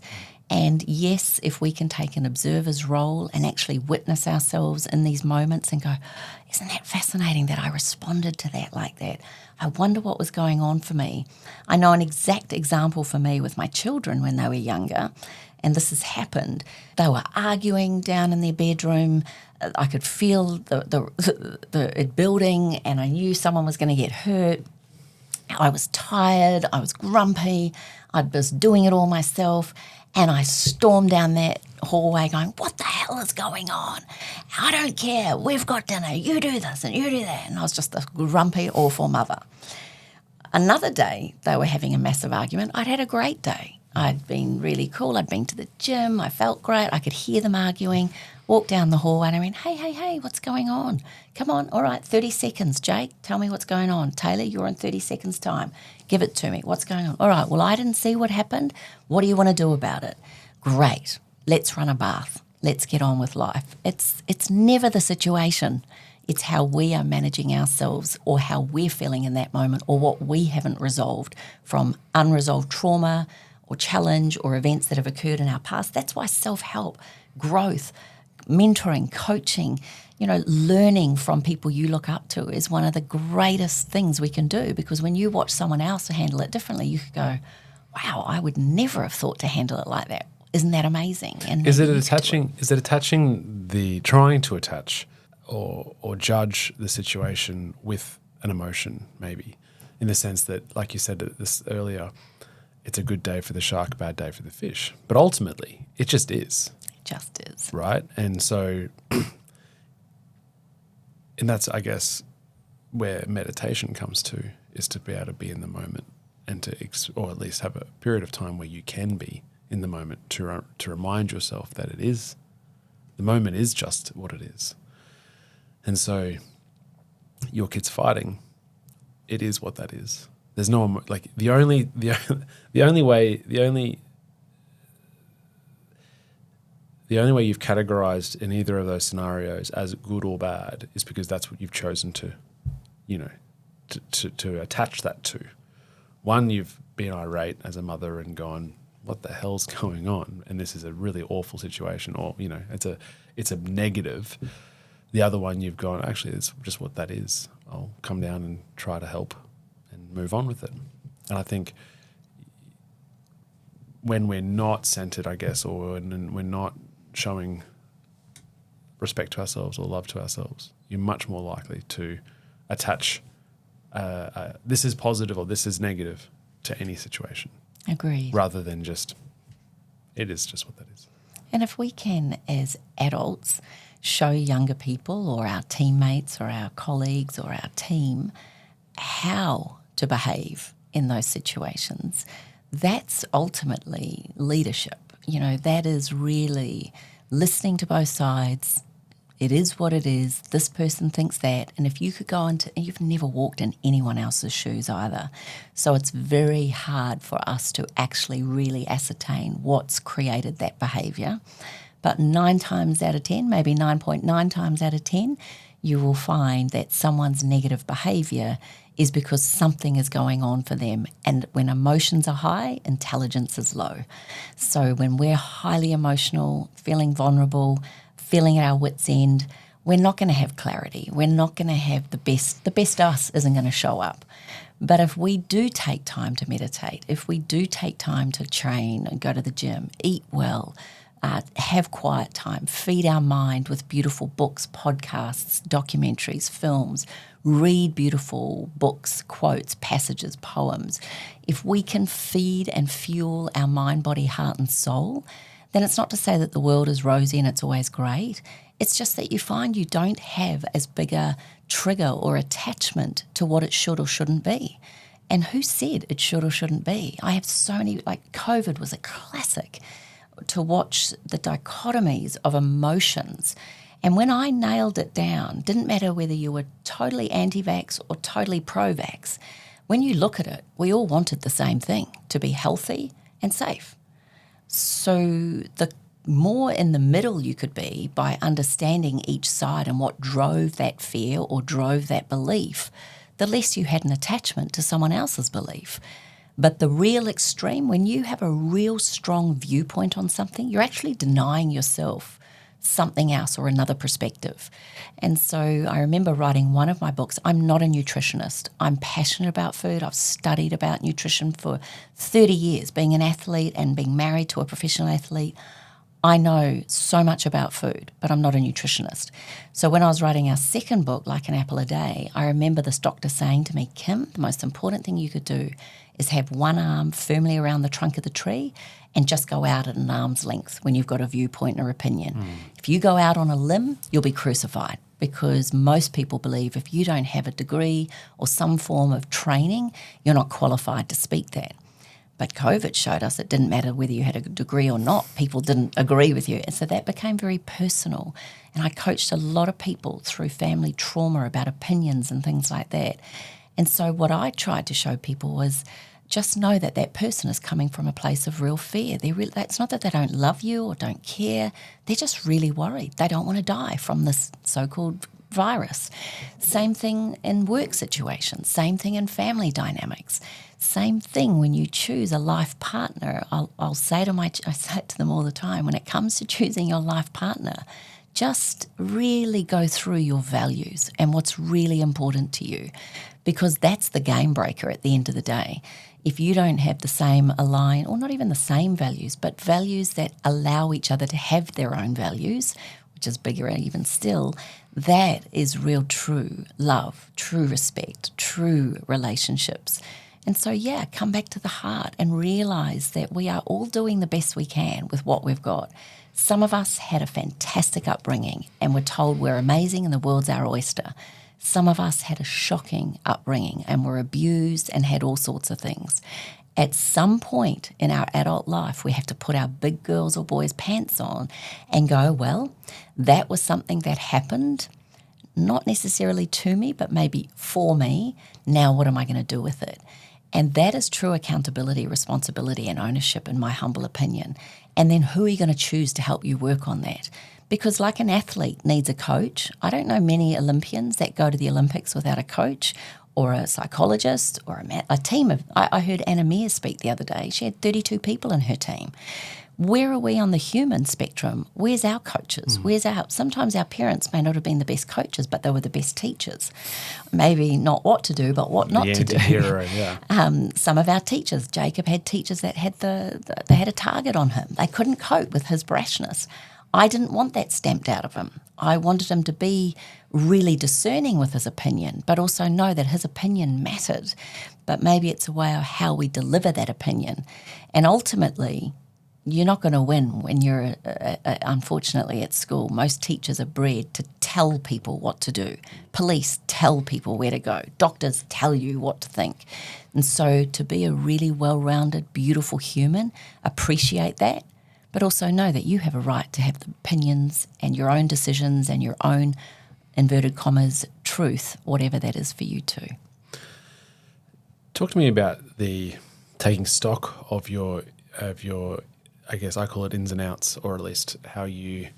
And yes, if we can take an observer's role and actually witness ourselves in these moments and go, isn't that fascinating that I responded to that like that? I wonder what was going on for me. I know an exact example for me with my children when they were younger, and this has happened. They were arguing down in their bedroom. I could feel it building, and I knew someone was going to get hurt. I was tired. I was grumpy. I was doing it all myself. And I stormed down that hallway going, what the hell is going on? I don't care. We've got dinner. You do this and you do that. And I was just a grumpy, awful mother. Another day, they were having a massive argument. I'd had a great day. I'd been really cool. I'd been to the gym. I felt great. I could hear them arguing. Walked down the hallway and I went, hey, what's going on? Come on. All right, 30 seconds. Jake, tell me what's going on. Taylor, you're on 30 seconds time. Give it to me. What's going on? All right, well, I didn't see what happened. What do you want to do about it? Great. Let's run a bath. Let's get on with life. It's never the situation. It's how we are managing ourselves or how we're feeling in that moment or what we haven't resolved from unresolved trauma or challenge or events that have occurred in our past. That's why self-help, growth, mentoring, coaching, learning from people you look up to is one of the greatest things we can do, because when you watch someone else handle it differently, you could go, wow, I would never have thought to handle it like that. Isn't that amazing? And is it trying to attach or judge the situation with an emotion, maybe, in the sense that, like you said this earlier, it's a good day for the shark, bad day for the fish. But ultimately, it just is. It just is. Right? And so, and that's, I guess, where meditation comes to, is to be able to be in the moment and or at least have a period of time where you can be in the moment to remind yourself that the moment is just what it is. And so your kid's fighting, it is what that is. There's no, like, the only way you've categorized in either of those scenarios as good or bad is because that's what you've chosen to attach that to. One, you've been irate as a mother and gone, what the hell's going on? And this is a really awful situation, or, it's a negative. The other one, you've gone, actually, it's just what that is. I'll come down and try to help and move on with it. And I think when we're not centered, I guess, or when we're not showing respect to ourselves or love to ourselves, you're much more likely to attach this is positive or this is negative to any situation. Agreed. Rather than just, it is just what that is. And if we can, as adults, show younger people or our teammates or our colleagues or our team how to behave in those situations, that's ultimately leadership. That is really listening to both sides. It is what it is. This person thinks that. And if you could go into, and you've never walked in anyone else's shoes either. So it's very hard for us to actually really ascertain what's created that behaviour. But 9 times out of 10, maybe 9.9 times out of 10, you will find that someone's negative behaviour is because something is going on for them. And when emotions are high, intelligence is low. So when we're highly emotional, feeling vulnerable, feeling at our wits' end, we're not going to have clarity. We're not going to have the best us isn't going to show up. But if we do take time to meditate, if we do take time to train and go to the gym, eat well, have quiet time, feed our mind with beautiful books, podcasts, documentaries, films, read beautiful books, quotes, passages, poems. If we can feed and fuel our mind, body, heart and soul, then it's not to say that the world is rosy and it's always great. It's just that you find you don't have as big a trigger or attachment to what it should or shouldn't be. And who said it should or shouldn't be? I have so many, like COVID was a classic to watch the dichotomies of emotions. And when I nailed it down, didn't matter whether you were totally anti-vax or totally pro-vax, when you look at it, we all wanted the same thing, to be healthy and safe. So the more in the middle you could be by understanding each side and what drove that fear or drove that belief, the less you had an attachment to someone else's belief. But the real extreme, when you have a real strong viewpoint on something, you're actually denying yourself something else or another perspective. And so I remember writing one of my books. I'm not a nutritionist. I'm passionate about food. I've studied about nutrition for 30 years, being an athlete and being married to a professional athlete. I know so much about food, but I'm not a nutritionist. So when I was writing our second book, Like an Apple a Day, I remember this doctor saying to me, Kim, the most important thing you could do is have one arm firmly around the trunk of the tree and just go out at an arm's length when you've got a viewpoint or opinion. If you go out on a limb, you'll be crucified, because most people believe if you don't have a degree or some form of training, you're not qualified to speak that. But COVID showed us it didn't matter whether you had a degree or not. People didn't agree with you. And so that became very personal. And I coached a lot of people through family trauma about opinions and things like that. And so what I tried to show people was just know that that person is coming from a place of real fear. It's not that they don't love you or don't care. They're just really worried. They don't want to die from this so-called virus. Same thing in work situations, same thing in family dynamics, same thing when you choose a life partner. I say it to them all the time, when it comes to choosing your life partner, just really go through your values and what's really important to you, because that's the game breaker at the end of the day. If you don't have the same align, or not even the same values, but values that allow each other to have their own values, which is bigger even still, that is real true love, true respect, true relationships. And so, come back to the heart and realise that we are all doing the best we can with what we've got. Some of us had a fantastic upbringing and were told we're amazing and the world's our oyster. Some of us had a shocking upbringing and were abused and had all sorts of things. At some point in our adult life, we have to put our big girls or boys pants on and go, well, that was something that happened, not necessarily to me, but maybe for me. Now what am I going to do with it? And that is true accountability, responsibility, and ownership, in my humble opinion. And then who are you going to choose to help you work on that? Because like an athlete needs a coach, I don't know many Olympians that go to the Olympics without a coach or a psychologist or a team of... I heard Anna Mears speak the other day. She had 32 people in her team. Where are we on the human spectrum? Where's our coaches? Where's our... Sometimes our parents may not have been the best coaches, but they were the best teachers. Maybe not what to do, but what not to do. Hero, yeah. Some of our teachers, Jacob had teachers that had they had a target on him. They couldn't cope with his brashness. I didn't want that stamped out of him. I wanted him to be really discerning with his opinion, but also know that his opinion mattered. But maybe it's a way of how we deliver that opinion. And ultimately, you're not going to win when you're, unfortunately, at school. Most teachers are bred to tell people what to do. Police tell people where to go. Doctors tell you what to think. And so to be a really well-rounded, beautiful human, appreciate that, but also know that you have a right to have the opinions and your own decisions and your own, inverted commas, truth, whatever that is for you too. Talk to me about the taking stock of your, I guess I call it ins and outs, or at least how you've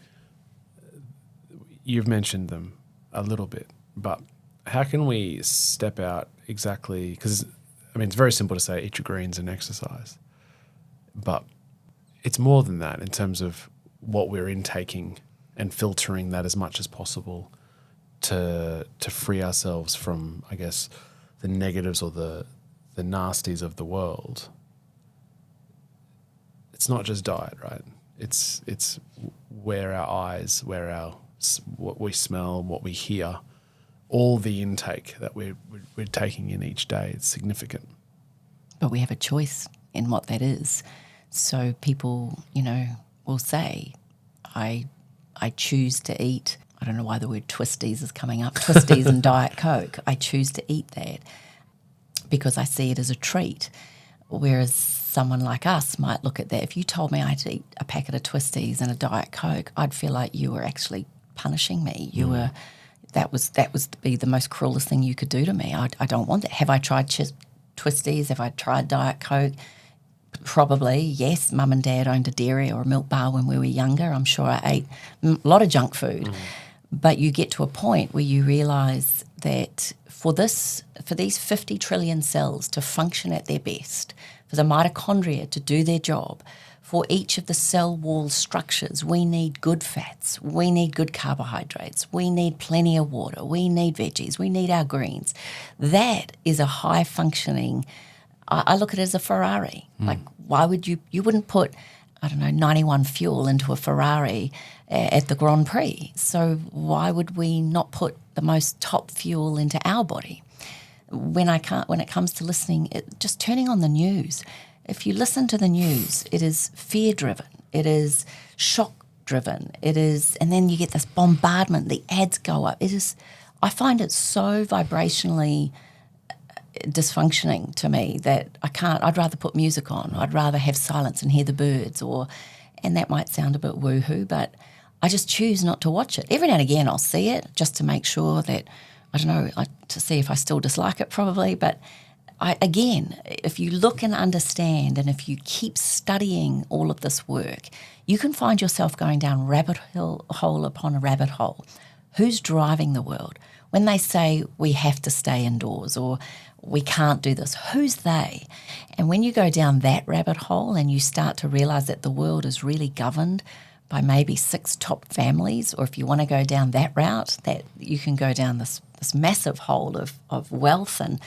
mentioned them a little bit, but how can we step out exactly? Because, I mean, it's very simple to say eat your greens and exercise, but it's more than that in terms of what we're intaking and filtering that as much as possible to free ourselves from, I guess, the negatives or the nasties of the world. It's not just diet, right? It's where our eyes, what we smell, what we hear, all the intake that we're taking in each day. It's significant. But we have a choice in what that is. So people, will say, I choose to eat, I don't know why the word twisties is coming up, twisties and Diet Coke. I choose to eat that because I see it as a treat. Whereas someone like us might look at that. If you told me I had to eat a packet of twisties and a Diet Coke, I'd feel like you were actually punishing me. You were, that was to be the most cruelest thing you could do to me. I don't want that. Have I tried twisties? Have I tried Diet Coke? Probably, yes. Mum and Dad owned a dairy or a milk bar when we were younger. I'm sure I ate a lot of junk food. But you get to a point where you realise that for these 50 trillion cells to function at their best, for the mitochondria to do their job, for each of the cell wall structures, we need good fats, we need good carbohydrates, we need plenty of water, we need veggies, we need our greens. That is a high functioning... I look at it as a Ferrari. Like, why would you wouldn't put, 91 fuel into a Ferrari at the Grand Prix. So why would we not put the most top fuel into our body? When it comes to listening, just turning on the news. If you listen to the news, it is fear-driven. It is shock-driven. It is, and then you get this bombardment. The ads go up. I find it so vibrationally dysfunctioning to me that I'd rather put music on. I'd rather have silence and hear the birds, and that might sound a bit woohoo, but I just choose not to watch it. Every now and again I'll see it just to make sure that, to see if I still dislike it probably, but if you look and understand and if you keep studying all of this work, you can find yourself going down rabbit hole upon a rabbit hole. Who's driving the world? When they say we have to stay indoors or we can't do this, who's they? And when you go down that rabbit hole and you start to realise that the world is really governed by maybe 6 top families, or if you want to go down that route, that you can go down this massive hole of wealth. And,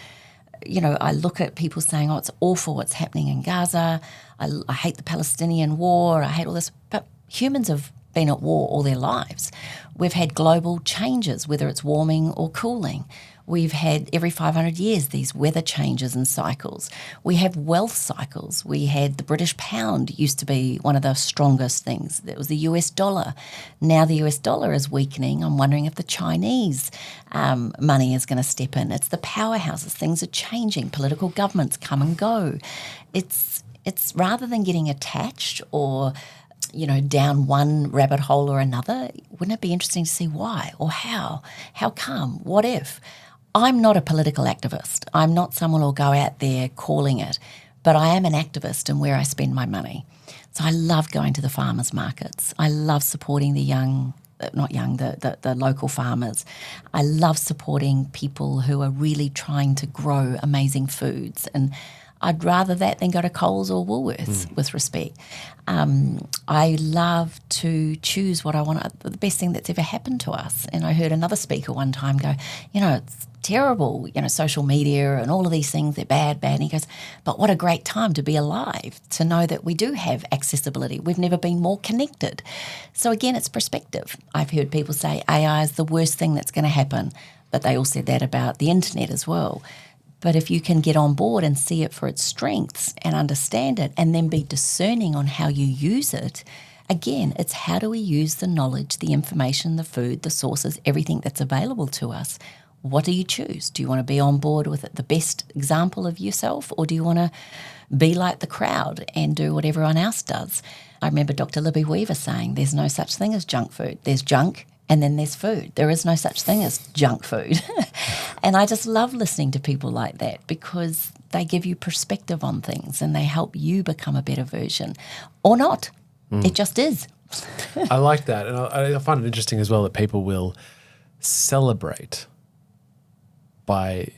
you know, I look at people saying, oh, it's awful what's happening in Gaza. I hate the Palestinian war. I hate all this. But humans have been at war all their lives. We've had global changes, whether it's warming or cooling. We've had every 500 years these weather changes and cycles. We have wealth cycles. We had the British pound used to be one of the strongest things. That was the US dollar. Now the US dollar is weakening. I'm wondering if the Chinese money is going to step in. It's the powerhouses. Things are changing. Political governments come and go. It's rather than getting attached or down one rabbit hole or another, wouldn't it be interesting to see why or how? How come? What if? I'm not a political activist. I'm not someone who'll go out there calling it, but I am an activist in where I spend my money. So I love going to the farmers markets. I love supporting the local farmers. I love supporting people who are really trying to grow amazing foods, and I'd rather that than go to Coles or Woolworths, with respect. I love to choose what I want, the best thing that's ever happened to us. And I heard another speaker one time go, it's terrible, social media and all of these things, they're bad. And he goes, but what a great time to be alive, to know that we do have accessibility. We've never been more connected. So again, it's perspective. I've heard people say AI is the worst thing that's going to happen, but they all said that about the internet as well. But if you can get on board and see it for its strengths and understand it and then be discerning on how you use it, again, it's how do we use the knowledge, the information, the food, the sources, everything that's available to us. What do you choose? Do you want to be on board with the best example of yourself, or do you want to be like the crowd and do what everyone else does? I remember Dr. Libby Weaver saying there's no such thing as junk food. There's junk and then there's food. There is no such thing as junk food. And I just love listening to people like that because they give you perspective on things and they help you become a better version. Or not. It just is. I like that. And I find it interesting as well that people will celebrate by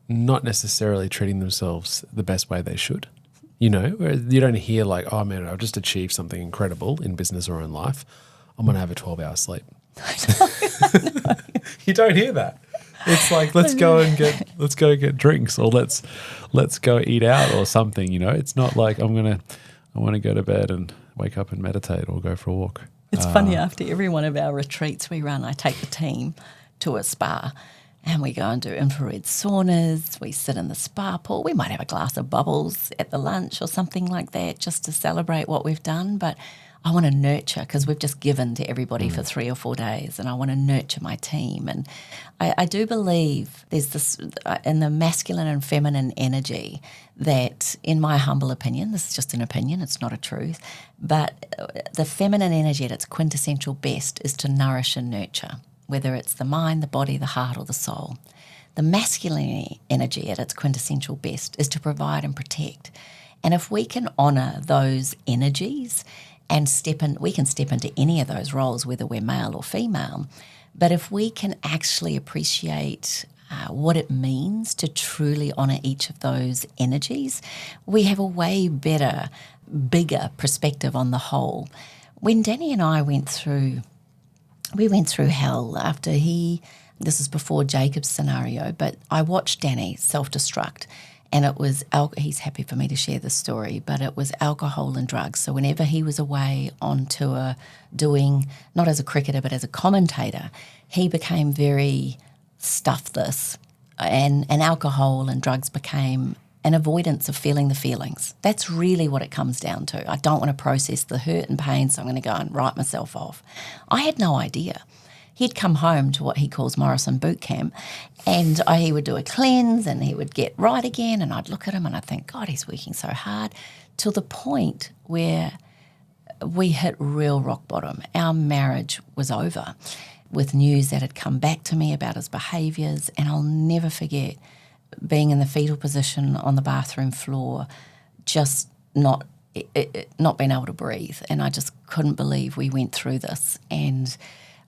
not necessarily treating themselves the best way they should. Where you don't hear like, oh man, I've just achieved something incredible in business or in life. I'm going to have a 12-hour sleep. I know. You don't hear that. It's like, let's go get drinks, or let's go eat out or something, It's not like I want to go to bed and wake up and meditate or go for a walk. It's funny, after every one of our retreats we run, I take the team to a spa and we go and do infrared saunas. We sit in the spa pool. We might have a glass of bubbles at the lunch or something like that just to celebrate what we've done. But I want to nurture, because we've just given to everybody for 3 or 4 days, and I want to nurture my team. And I do believe there's this, in the masculine and feminine energy, that, in my humble opinion, this is just an opinion, it's not a truth, but the feminine energy at its quintessential best is to nourish and nurture, whether it's the mind, the body, the heart, or the soul. The masculine energy at its quintessential best is to provide and protect. And if we can honour those energies and we can step into any of those roles, whether we're male or female, but if we can actually appreciate what it means to truly honour each of those energies, we have a way better, bigger perspective on the whole. When Danny and I went through hell after this is before Jacob's scenario, but I watched Danny self-destruct. And it was, he's happy for me to share this story, but it was alcohol and drugs. So whenever he was away on tour doing, not as a cricketer, but as a commentator, he became very stuffless, and alcohol and drugs became an avoidance of feeling the feelings. That's really what it comes down to. I don't want to process the hurt and pain, so I'm going to go and write myself off. I had no idea. He'd come home to what he calls Morrison boot camp, and he would do a cleanse and he would get right again, and I'd look at him and I'd think, God, he's working so hard, till the point where we hit real rock bottom. Our marriage was over, with news that had come back to me about his behaviours, and I'll never forget being in the fetal position on the bathroom floor, just not being able to breathe, and I just couldn't believe we went through this. And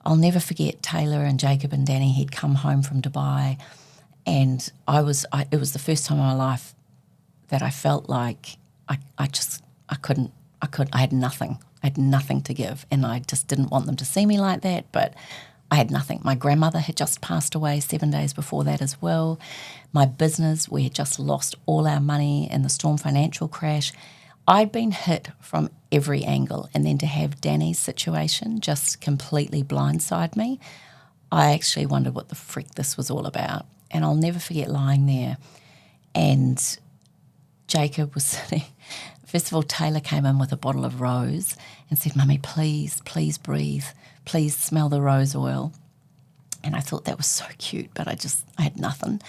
I'll never forget Taylor and Jacob and Danny. He'd come home from Dubai, and it was the first time in my life that I felt like I had nothing. I had nothing to give, and I just didn't want them to see me like that, but I had nothing. My grandmother had just passed away 7 days before that as well. My business, we had just lost all our money in the Storm financial crash. I'd been hit from every angle, and then to have Danny's situation just completely blindside me, I actually wondered what the frick this was all about. And I'll never forget lying there, and Jacob was sitting. First of all, Taylor came in with a bottle of rose and said, "Mummy, please, please breathe. Please smell the rose oil." And I thought that was so cute, but I had nothing.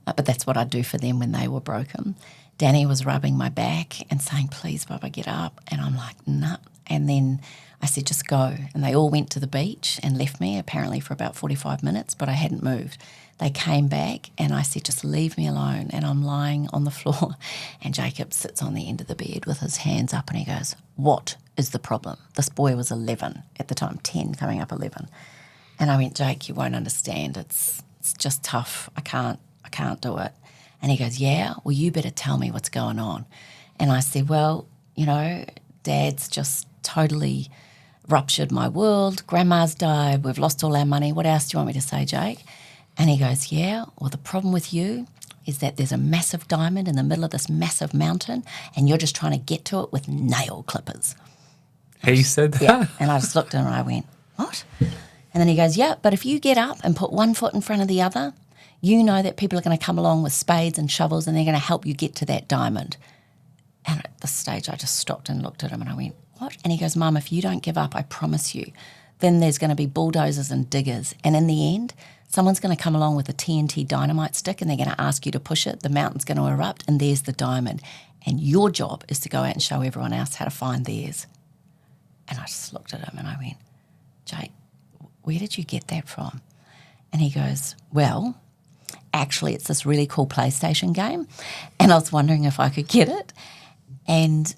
But that's what I'd do for them when they were broken. Danny was rubbing my back and saying, "Please, Bubba, get up." And I'm like, "Nah." And then I said, "Just go." And they all went to the beach and left me apparently for about 45 minutes, but I hadn't moved. They came back and I said, "Just leave me alone." And I'm lying on the floor, and Jacob sits on the end of the bed with his hands up, and he goes, "What is the problem?" This boy was 11 at the time, 10 coming up 11. And I went, "Jake, you won't understand. It's just tough. I can't do it." And he goes, "Yeah, well, you better tell me what's going on." And I said, "Well, Dad's just totally ruptured my world. Grandma's died. We've lost all our money. What else do you want me to say, Jake?" And he goes, "Yeah, well, the problem with you is that there's a massive diamond in the middle of this massive mountain, and you're just trying to get to it with nail clippers." He said that? Yeah. And I just looked at him and I went, "What?" And then he goes, "Yeah, but if you get up and put one foot in front of the other, you know that people are going to come along with spades and shovels and they're going to help you get to that diamond." And at this stage, I just stopped and looked at him and I went, "What?" And he goes, "Mum, if you don't give up, I promise you, then there's going to be bulldozers and diggers. And in the end, someone's going to come along with a TNT dynamite stick and they're going to ask you to push it. The mountain's going to erupt and there's the diamond. And your job is to go out and show everyone else how to find theirs." And I just looked at him and I went, "Jake, where did you get that from?" And he goes, "Well, actually, it's this really cool PlayStation game, and I was wondering if I could get it." And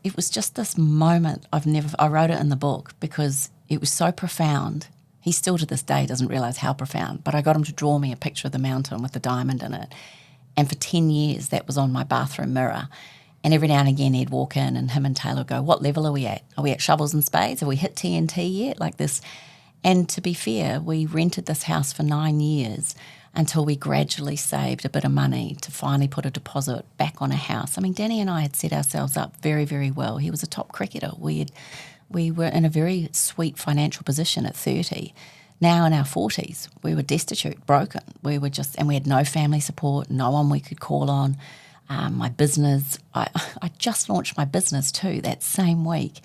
it was just this moment I wrote it in the book because it was so profound. He still to this day doesn't realise how profound, but I got him to draw me a picture of the mountain with the diamond in it. And for 10 years, that was on my bathroom mirror. And every now and again, he'd walk in and him and Taylor would go, "What level are we at? Are we at shovels and spades? Have we hit TNT yet?" Like this. And to be fair, we rented this house for 9 years until we gradually saved a bit of money to finally put a deposit back on a house. I mean, Danny and I had set ourselves up very, very well. He was a top cricketer. We were in a very sweet financial position at 30. Now in our 40s, we were destitute, broken. We had no family support, no one we could call on. My business, I just launched my business too that same week,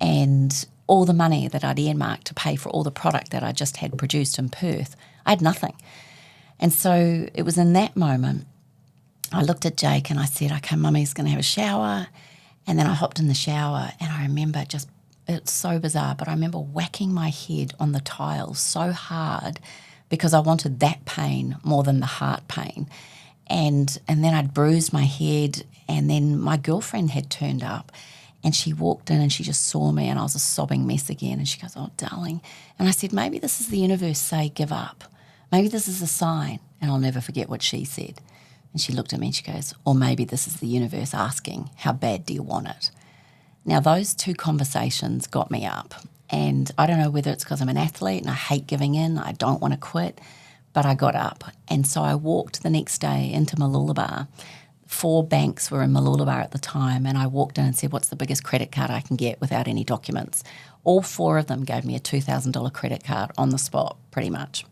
and all the money that I'd earmarked to pay for all the product that I just had produced in Perth, I had nothing. And so it was in that moment I looked at Jake and I said, "Okay, Mummy's going to have a shower." And then I hopped in the shower and I remember it's so bizarre, but I remember whacking my head on the tiles so hard because I wanted that pain more than the heart pain. And then I'd bruised my head, and then my girlfriend had turned up and she walked in and she just saw me and I was a sobbing mess again. And she goes, "Oh, darling." And I said, "Maybe this is the universe say give up. Maybe this is a sign." And I'll never forget what she said. And she looked at me and she goes, "Or maybe this is the universe asking, how bad do you want it?" Now, those two conversations got me up. And I don't know whether it's because I'm an athlete and I hate giving in, I don't want to quit, but I got up. And so I walked the next day into Mooloolaba. 4 banks were in Mooloolaba at the time, and I walked in and said, "What's the biggest credit card I can get without any documents?" All 4 of them gave me a $2,000 credit card on the spot, pretty much.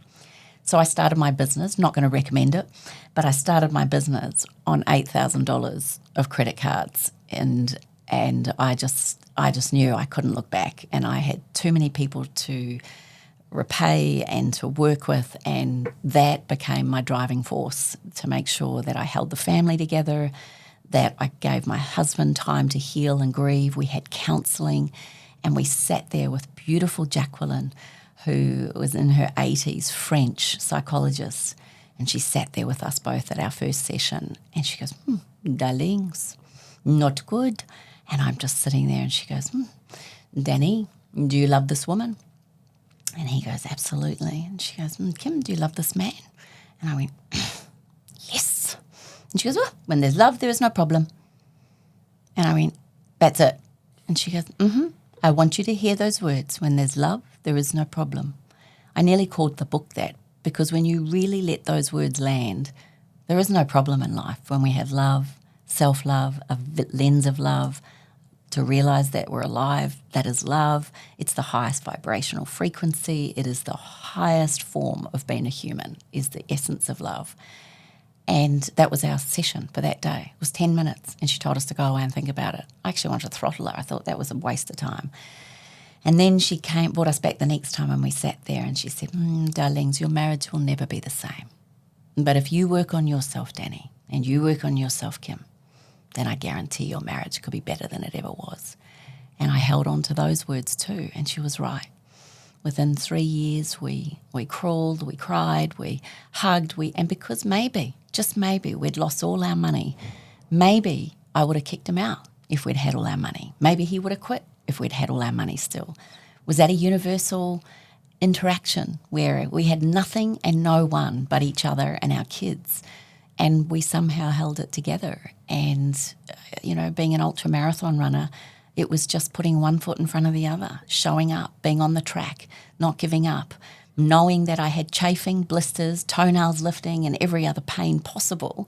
So I started my business, not going to recommend it, but I started my business on $8,000 of credit cards, and I just knew I couldn't look back, and I had too many people to repay and to work with, and that became my driving force to make sure that I held the family together, that I gave my husband time to heal and grieve. We had counselling, and we sat there with beautiful Jacqueline, who was in her 80s, French psychologist, and she sat there with us both at our first session, and she goes, "Darlings, not good." And I'm just sitting there, and she goes, "Danny, do you love this woman?" And he goes, absolutely. And she goes, Kim, do you love this man? And I went, yes. And she goes, well, when there's love, there is no problem. And I went, that's it. And she goes, I want you to hear those words. When there's love, there is no problem. I nearly called the book that, because when you really let those words land, there is no problem in life. When we have love, self-love, a lens of love, to realise that we're alive, that is love. It's the highest vibrational frequency. It is the highest form of being a human, is the essence of love. And that was our session for that day. It was 10 minutes, and she told us to go away and think about it. I actually wanted to throttle her. I thought that was a waste of time. And then she brought us back the next time, and we sat there, and she said, darlings, your marriage will never be the same. But if you work on yourself, Danny, and you work on yourself, Kim, then I guarantee your marriage could be better than it ever was. And I held on to those words too, and she was right. Within 3 years, we crawled, we cried, we hugged, and because maybe, just maybe, we'd lost all our money, maybe I would have kicked him out if we'd had all our money. Maybe he would have quit if we'd had all our money still. Was that a universal interaction where we had nothing and no one but each other and our kids? And we somehow held it together. And, being an ultramarathon runner, it was just putting one foot in front of the other, showing up, being on the track, not giving up, knowing that I had chafing, blisters, toenails lifting, and every other pain possible,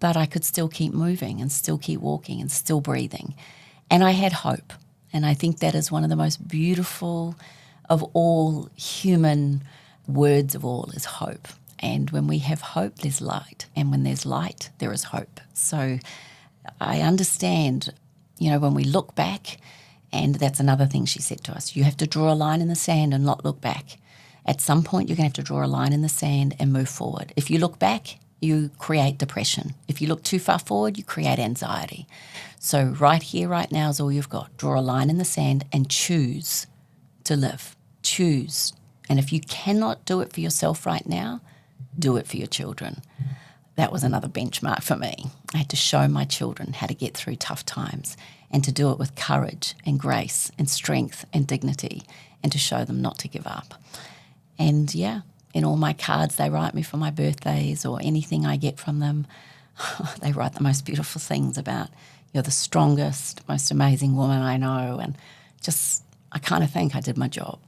but I could still keep moving and still keep walking and still breathing. And I had hope. And I think that is one of the most beautiful of all human words of all, is hope. And when we have hope, there's light. And when there's light, there is hope. So I understand, when we look back, and that's another thing she said to us, you have to draw a line in the sand and not look back. At some point, you're going to have to draw a line in the sand and move forward. If you look back, you create depression. If you look too far forward, you create anxiety. So right here, right now is all you've got. Draw a line in the sand and choose to live. Choose. And if you cannot do it for yourself right now, do it for your children. That was another benchmark for me. I had to show my children how to get through tough times, and to do it with courage and grace and strength and dignity, and to show them not to give up. And in all my cards they write me for my birthdays or anything I get from them, they write the most beautiful things about, you're the strongest, most amazing woman I know. And just, I kind of think I did my job.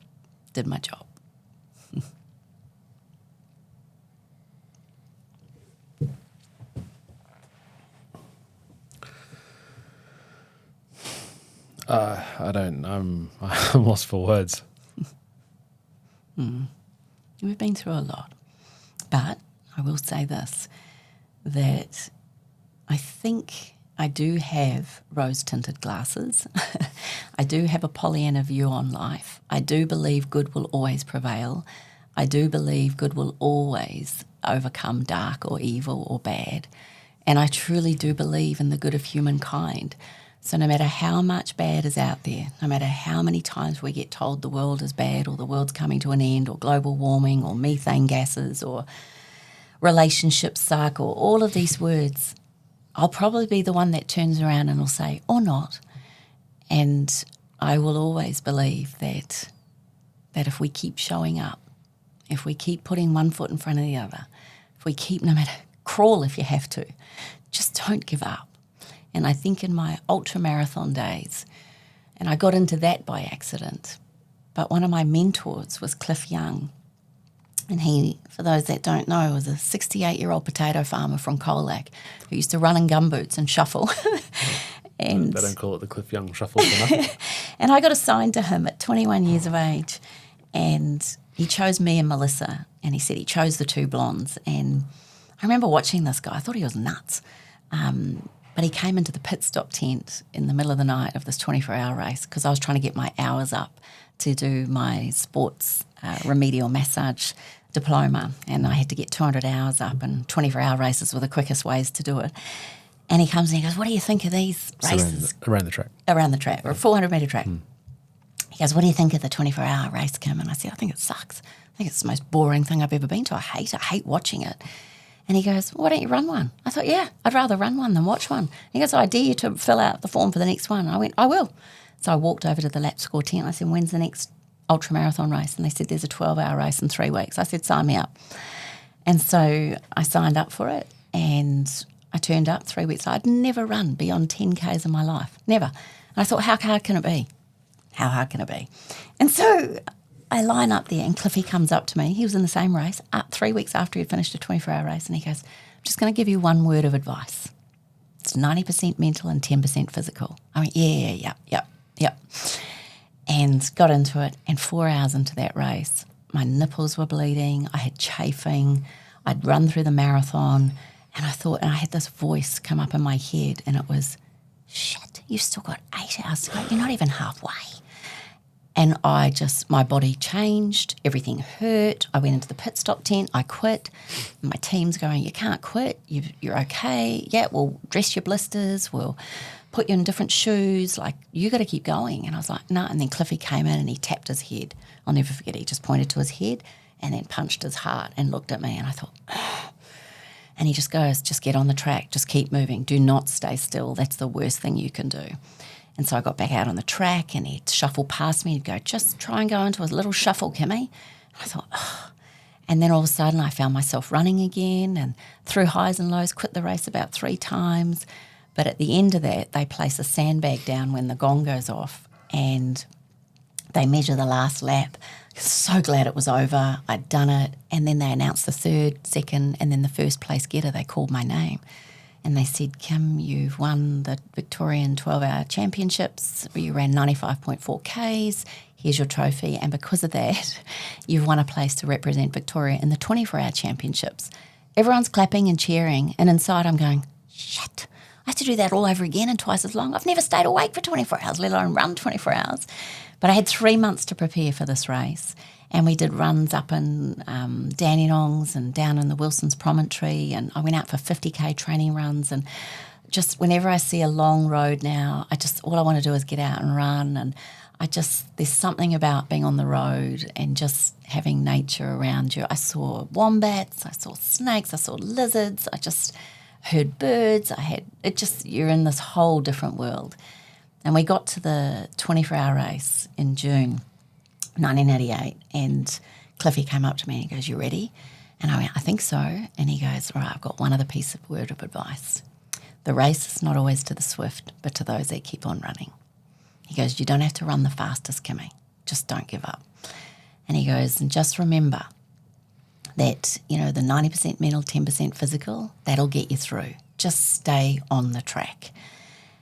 I'm lost for words. We've been through a lot. But I will say this, that I think I do have rose-tinted glasses. I do have a Pollyanna view on life. I do believe good will always prevail. I do believe good will always overcome dark or evil or bad. And I truly do believe in the good of humankind. So no matter how much bad is out there, no matter how many times we get told the world is bad or the world's coming to an end or global warming or methane gases or relationships suck or all of these words, I'll probably be the one that turns around and will say, or not. And I will always believe that if we keep showing up, if we keep putting one foot in front of the other, if we keep, no matter, crawl if you have to, just don't give up. And I think in my ultramarathon days, and I got into that by accident, but one of my mentors was Cliff Young. And he, for those that don't know, was a 68-year-old potato farmer from Colac who used to run in gumboots and shuffle. And They don't call it the Cliff Young Shuffle for nothing. And I got assigned to him at 21 years of age. And he chose me and Melissa. And he said he chose the two blondes. And I remember watching this guy. I thought he was nuts. But he came into the pit stop tent in the middle of the night of this 24-hour race because I was trying to get my hours up to do my sports remedial massage diploma, and I had to get 200 hours up, and 24-hour races were the quickest ways to do it. And he comes and he goes, what do you think of these races? Around the track. Around the track, or a 400-metre track. He goes, what do you think of the 24-hour race, Kim? And I said, I think it sucks. I think it's the most boring thing I've ever been to. I hate watching it. And he goes, well, why don't you run one? I thought, yeah, I'd rather run one than watch one. He goes, I dare you to fill out the form for the next one. I went, I will. So I walked over to the lap score tent. I said, when's the next ultramarathon race, and they said there's a 12-hour race in 3 weeks. I said, sign me up. And so I signed up for it, and I turned up 3 weeks. I'd never run beyond 10 Ks in my life, never. And I thought, how hard can it be? How hard can it be? And so I line up there, and Cliffy comes up to me. He was in the same race, 3 weeks after he'd finished a 24-hour race, and he goes, I'm just going to give you one word of advice. It's 90% mental and 10% physical. I went, yep. And got into it, and 4 hours into that race, my nipples were bleeding, I had chafing, I'd run through the marathon, and I had this voice come up in my head, and it was, shit, you've still got 8 hours to go, you're not even halfway. And my body changed, everything hurt. I went into the pit stop tent, I quit. My team's going, you can't quit, you're okay. Yeah, we'll dress your blisters, we'll put you in different shoes, like, you got to keep going. And I was like, no. And then Cliffy came in and he tapped his head. I'll never forget, he just pointed to his head and then punched his heart and looked at me, and I thought, oh. And he just goes, just get on the track, just keep moving, do not stay still, that's the worst thing you can do. And so I got back out on the track, and he'd shuffle past me. He'd go, just try and go into a little shuffle, Kimmy. I thought, oh. And then all of a sudden I found myself running again, and through highs and lows, quit the race about 3 times. But at the end of that, they place a sandbag down when the gong goes off, and they measure the last lap. So glad it was over. I'd done it. And then they announced the third, second, and then the first place getter. They called my name. And they said, Kim, you've won the Victorian 12-hour championships. You ran 95.4 Ks. Here's your trophy. And because of that, you've won a place to represent Victoria in the 24-hour championships. Everyone's clapping and cheering. And inside I'm going, shit, I have to do that all over again and twice as long. I've never stayed awake for 24 hours, let alone run 24 hours. But I had 3 months to prepare for this race. And we did runs up in Dandenongs and down in the Wilson's Promontory, and I went out for 50K training runs. And just whenever I see a long road now, all I want to do is get out and run. And there's something about being on the road and just having nature around you. I saw wombats, I saw snakes, I saw lizards, I just heard birds. You're in this whole different world. And we got to the 24-hour race in June 1988, and Cliffy came up to me and he goes, you ready? And I went, I think so. And he goes, all right, I've got one other word of advice. The race is not always to the swift, but to those that keep on running. He goes, you don't have to run the fastest, Kimmy. Just don't give up. And he goes, and just remember that, the 90% mental, 10% physical, that'll get you through. Just stay on the track.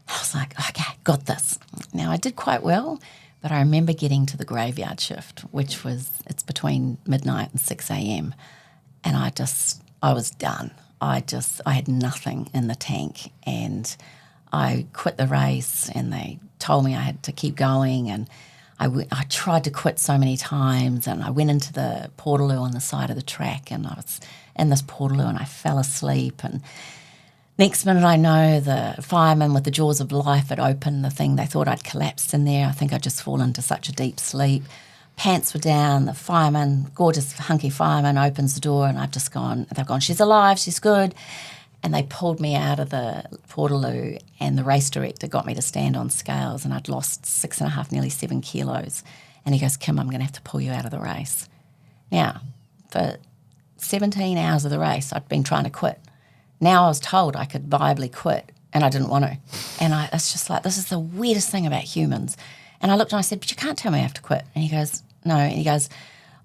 I was like, okay, got this. Now, I did quite well, but I remember getting to the graveyard shift, it's between midnight and 6 a.m. And I was done. I had nothing in the tank, and I quit the race, and they told me I had to keep going, and I tried to quit so many times, and I went into the portaloo on the side of the track, and I was in this portaloo and I fell asleep, and next minute I know the fireman with the jaws of life had opened the thing. They thought I'd collapsed in there. I think I'd just fallen into such a deep sleep. Pants were down. The fireman, gorgeous hunky fireman, opens the door, and they've gone, she's alive, she's good. And they pulled me out of the portaloo, and the race director got me to stand on scales, and I'd lost 6.5, nearly 7 kilos. And he goes, Kim, I'm going to have to pull you out of the race. Now, for 17 hours of the race, I'd been trying to quit. Now I was told I could viably quit, and I didn't want to. And it's just like, this is the weirdest thing about humans. And I looked and I said, but you can't tell me I have to quit. And he goes, no. And he goes,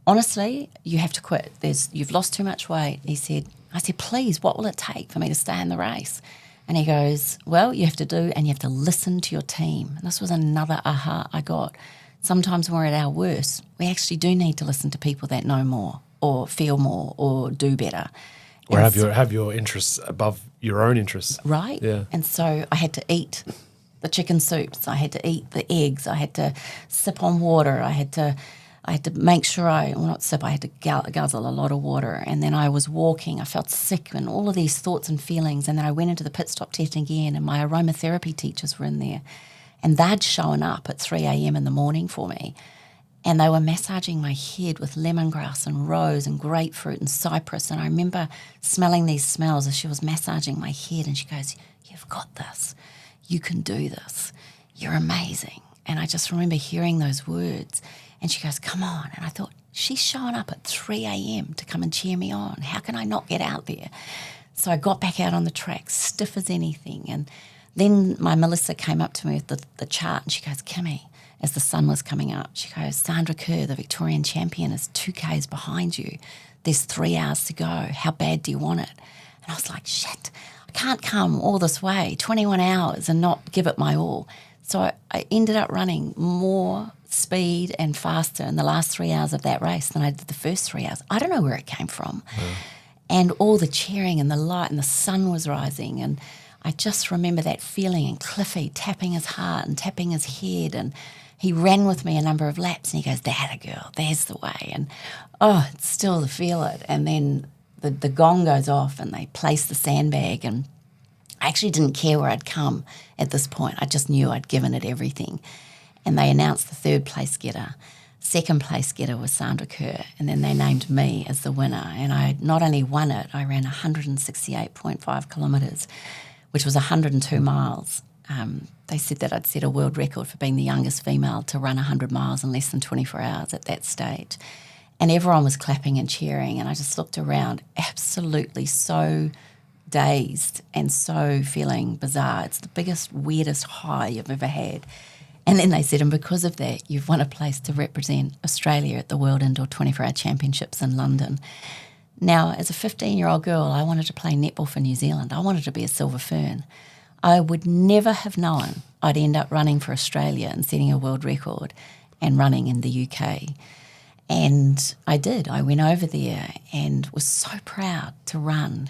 honestly, you have to quit. You've lost too much weight. I said, please, what will it take for me to stay in the race? And he goes, well, you have to listen to your team. And this was another aha I got. Sometimes when we're at our worst, we actually do need to listen to people that know more or feel more or do better. Or have your interests above your own interests. Right. Yeah. And so I had to eat the chicken soups. I had to eat the eggs. I had to sip on water. I had to make sure I had to guzzle a lot of water. And then I was walking. I felt sick and all of these thoughts and feelings. And then I went into the pit stop tent again, and my aromatherapy teachers were in there. And they'd shown up at 3 a.m. in the morning for me. And they were massaging my head with lemongrass and rose and grapefruit and cypress. And I remember smelling these smells as she was massaging my head. And she goes, you've got this. You can do this. You're amazing. And I just remember hearing those words. And she goes, come on. And I thought, she's showing up at 3 a.m. to come and cheer me on. How can I not get out there? So I got back out on the track, stiff as anything. And then my Melissa came up to me with the chart and she goes, Kimmy, as the sun was coming up, she goes, Sandra Kerr, the Victorian champion, is 2 Ks behind you. There's 3 hours to go. How bad do you want it? And I was like, shit, I can't come all this way, 21 hours, and not give it my all. So I ended up running more speed and faster in the last 3 hours of that race than I did the first 3 hours. I don't know where it came from. And all the cheering and the light and the sun was rising. And I just remember that feeling, and Cliffy tapping his heart and tapping his head. And he ran with me a number of laps and he goes, "That a girl, there's the way." And it's still to feel it. And then the gong goes off and they place the sandbag, and I actually didn't care where I'd come at this point. I just knew I'd given it everything. And they announced the 3rd place getter. 2nd place getter was Sandra Kerr, and then they named me as the winner. And I not only won it, I ran 168.5 kilometres, which was 102 miles. They said that I'd set a world record for being the youngest female to run 100 miles in less than 24 hours at that stage. And everyone was clapping and cheering, and I just looked around absolutely so dazed and so feeling bizarre. It's the biggest, weirdest high you've ever had. And then they said, and because of that, you've won a place to represent Australia at the World Indoor 24-Hour Championships in London. Now, as a 15-year-old girl, I wanted to play netball for New Zealand. I wanted to be a silver fern. I would never have known I'd end up running for Australia and setting a world record and running in the UK. And I did. I went over there and was so proud to run.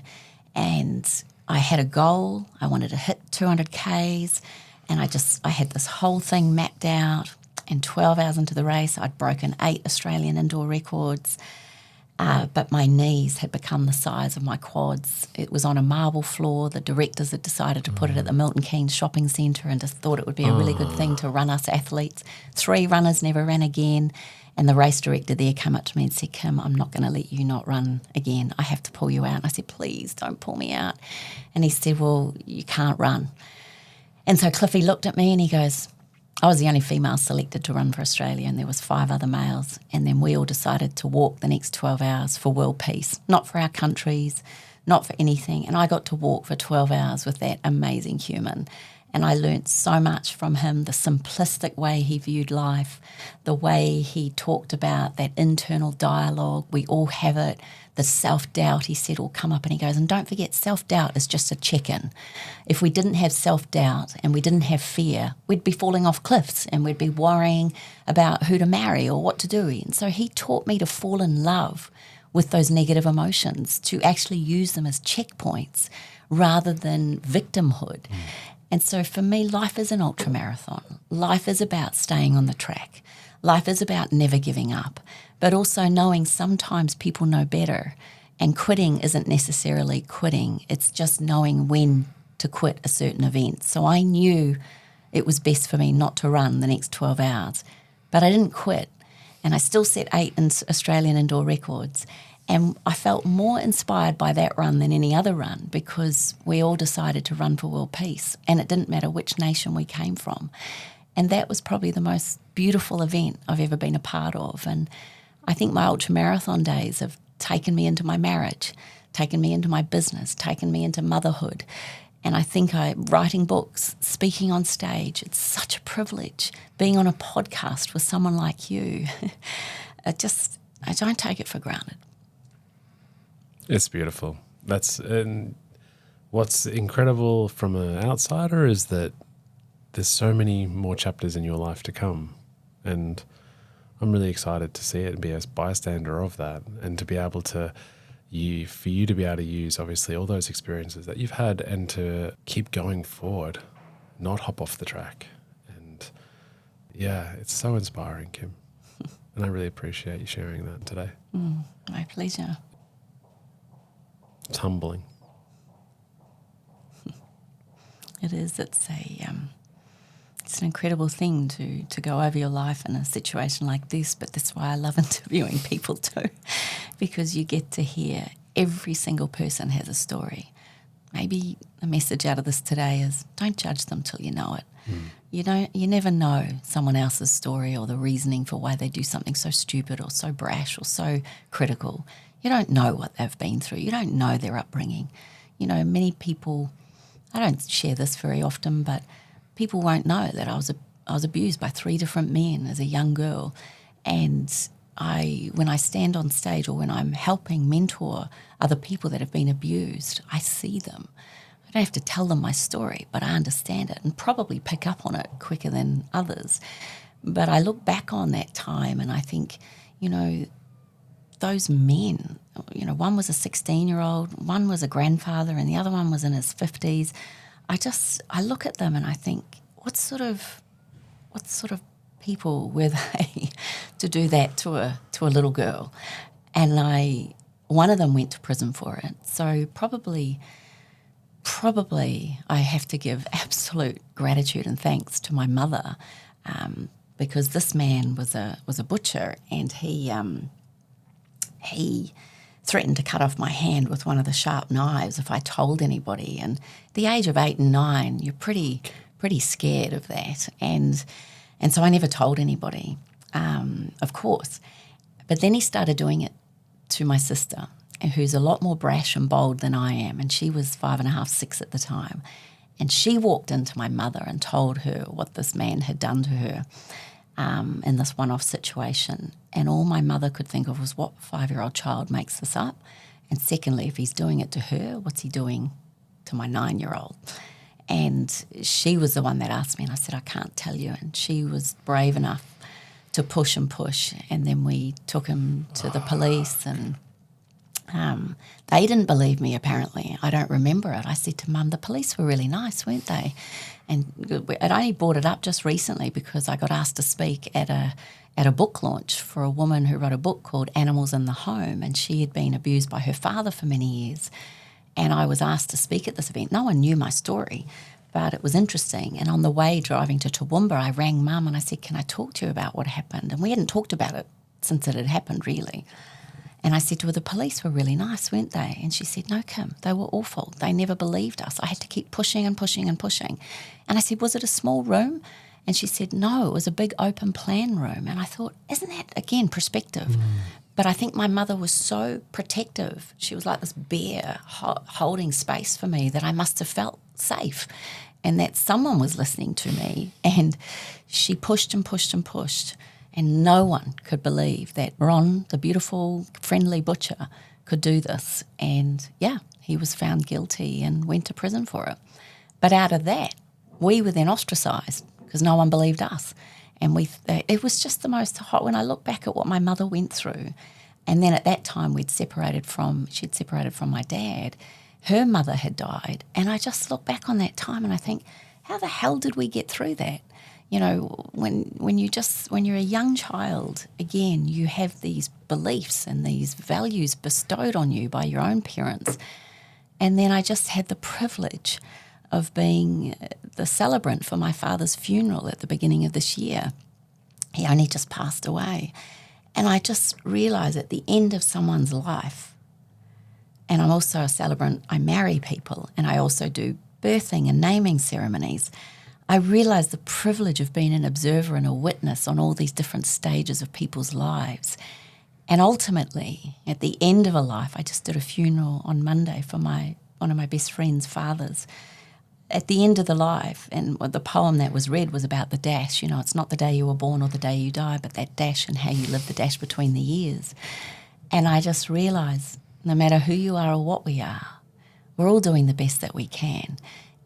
And I had a goal. I wanted to hit 200 Ks. And I had this whole thing mapped out. And 12 hours into the race, I'd broken 8 Australian indoor records. But my knees had become the size of my quads. It was on a marble floor. The directors had decided to put it at the Milton Keynes shopping centre and just thought it would be a really good thing to run us athletes. 3 runners never ran again. And the race director there came up to me and said, "Kim, I'm not going to let you not run again. I have to pull you out." And I said, "Please don't pull me out." And he said, "Well, you can't run." And so Cliffy looked at me and he goes, I was the only female selected to run for Australia, and there was 5 other males. And then we all decided to walk the next 12 hours for world peace, not for our countries, not for anything. And I got to walk for 12 hours with that amazing human. And I learnt so much from him, the simplistic way he viewed life, the way he talked about that internal dialogue. We all have it. The self-doubt, he said, will come up, and he goes, and don't forget, self-doubt is just a check-in. If we didn't have self-doubt and we didn't have fear, we'd be falling off cliffs and we'd be worrying about who to marry or what to do. And so he taught me to fall in love with those negative emotions, to actually use them as checkpoints rather than victimhood. And so for me, life is an ultramarathon. Life is about staying on the track. Life is about never giving up, but also knowing sometimes people know better. And quitting isn't necessarily quitting. It's just knowing when to quit a certain event. So I knew it was best for me not to run the next 12 hours, but I didn't quit. And I still set 8 Australian indoor records. And I felt more inspired by that run than any other run, because we all decided to run for world peace, and it didn't matter which nation we came from. And that was probably the most beautiful event I've ever been a part of. And I think my ultramarathon days have taken me into my marriage, taken me into my business, taken me into motherhood. And I think writing books, speaking on stage, it's such a privilege. Being on a podcast with someone like you, I don't take it for granted. It's beautiful. And what's incredible from an outsider is that there's so many more chapters in your life to come. And I'm really excited to see it and be a bystander of that, and to be able to, for you to be able to use obviously all those experiences that you've had, and to keep going forward, not hop off the track. And yeah, it's so inspiring, Kim. And I really appreciate you sharing that today. My pleasure. It's humbling. It is. It's an incredible thing to go over your life in a situation like this, but that's why I love interviewing people too, because you get to hear every single person has a story. Maybe a message out of this today is don't judge them till you know it. You never know someone else's story or the reasoning for why they do something so stupid or so brash or so critical. You don't know what they've been through. You don't know their upbringing. Many people, I don't share this very often, but people won't know that I was abused by 3 different men as a young girl. And when I stand on stage or when I'm helping mentor other people that have been abused, I see them. I don't have to tell them my story, but I understand it and probably pick up on it quicker than others. But I look back on that time and I think, those men, one was a 16-year-old, one was a grandfather, and the other one was in his 50s. I look at them and I think, what sort of people were they to do that to a little girl? And one of them went to prison for it. So probably I have to give absolute gratitude and thanks to my mother, because this man was a butcher, and he threatened to cut off my hand with one of the sharp knives if I told anybody. And at the age of 8 and 9, you're pretty scared of that. And so I never told anybody, of course. But then he started doing it to my sister, who's a lot more brash and bold than I am. And she was 5.5, 6 at the time. And she walked into my mother and told her what this man had done to her in this one-off situation. And all my mother could think of was, what 5-year-old child makes this up? And secondly, if he's doing it to her, what's he doing to my 9-year-old? And she was the one that asked me, and I said, I can't tell you. And she was brave enough to push and push. And then we took him to the police, and they didn't believe me, apparently. I don't remember it. I said to Mum, the police were really nice, weren't they? And I only brought it up just recently because I got asked to speak at a book launch for a woman who wrote a book called Animals in the Home, and she had been abused by her father for many years. And I was asked to speak at this event. No one knew my story, but it was interesting. And on the way driving to Toowoomba, I rang Mum and I said, can I talk to you about what happened? And we hadn't talked about it since it had happened, really. And I said to her, the police were really nice, weren't they? And she said, no, Kim, they were awful. They never believed us. I had to keep pushing and pushing and pushing. And I said, was it a small room? And she said, no, it was a big open plan room. And I thought, isn't that, again, perspective? But I think my mother was so protective. She was like this bear holding space for me that I must have felt safe and that someone was listening to me. And she pushed and pushed and pushed. And no one could believe that Ron, the beautiful, friendly butcher, could do this. And, yeah, he was found guilty and went to prison for it. But out of that, we were then ostracised because no one believed us. And it was just the most hot. When I look back at what my mother went through, and then at that time she'd separated from my dad, her mother had died. And I just look back on that time and I think, how the hell did we get through that? When you're a young child, again, you have these beliefs and these values bestowed on you by your own parents. And then I just had the privilege of being the celebrant for my father's funeral at the beginning of this year. He only just passed away. And I just realised at the end of someone's life, and I'm also a celebrant, I marry people and I also do birthing and naming ceremonies. I realised the privilege of being an observer and a witness on all these different stages of people's lives. And ultimately, at the end of a life, I just did a funeral on Monday for one of my best friend's fathers. At the end of the life, and the poem that was read was about the dash. It's not the day you were born or the day you die, but that dash and how you live the dash between the years. And I just realised, no matter who you are or what we are, we're all doing the best that we can.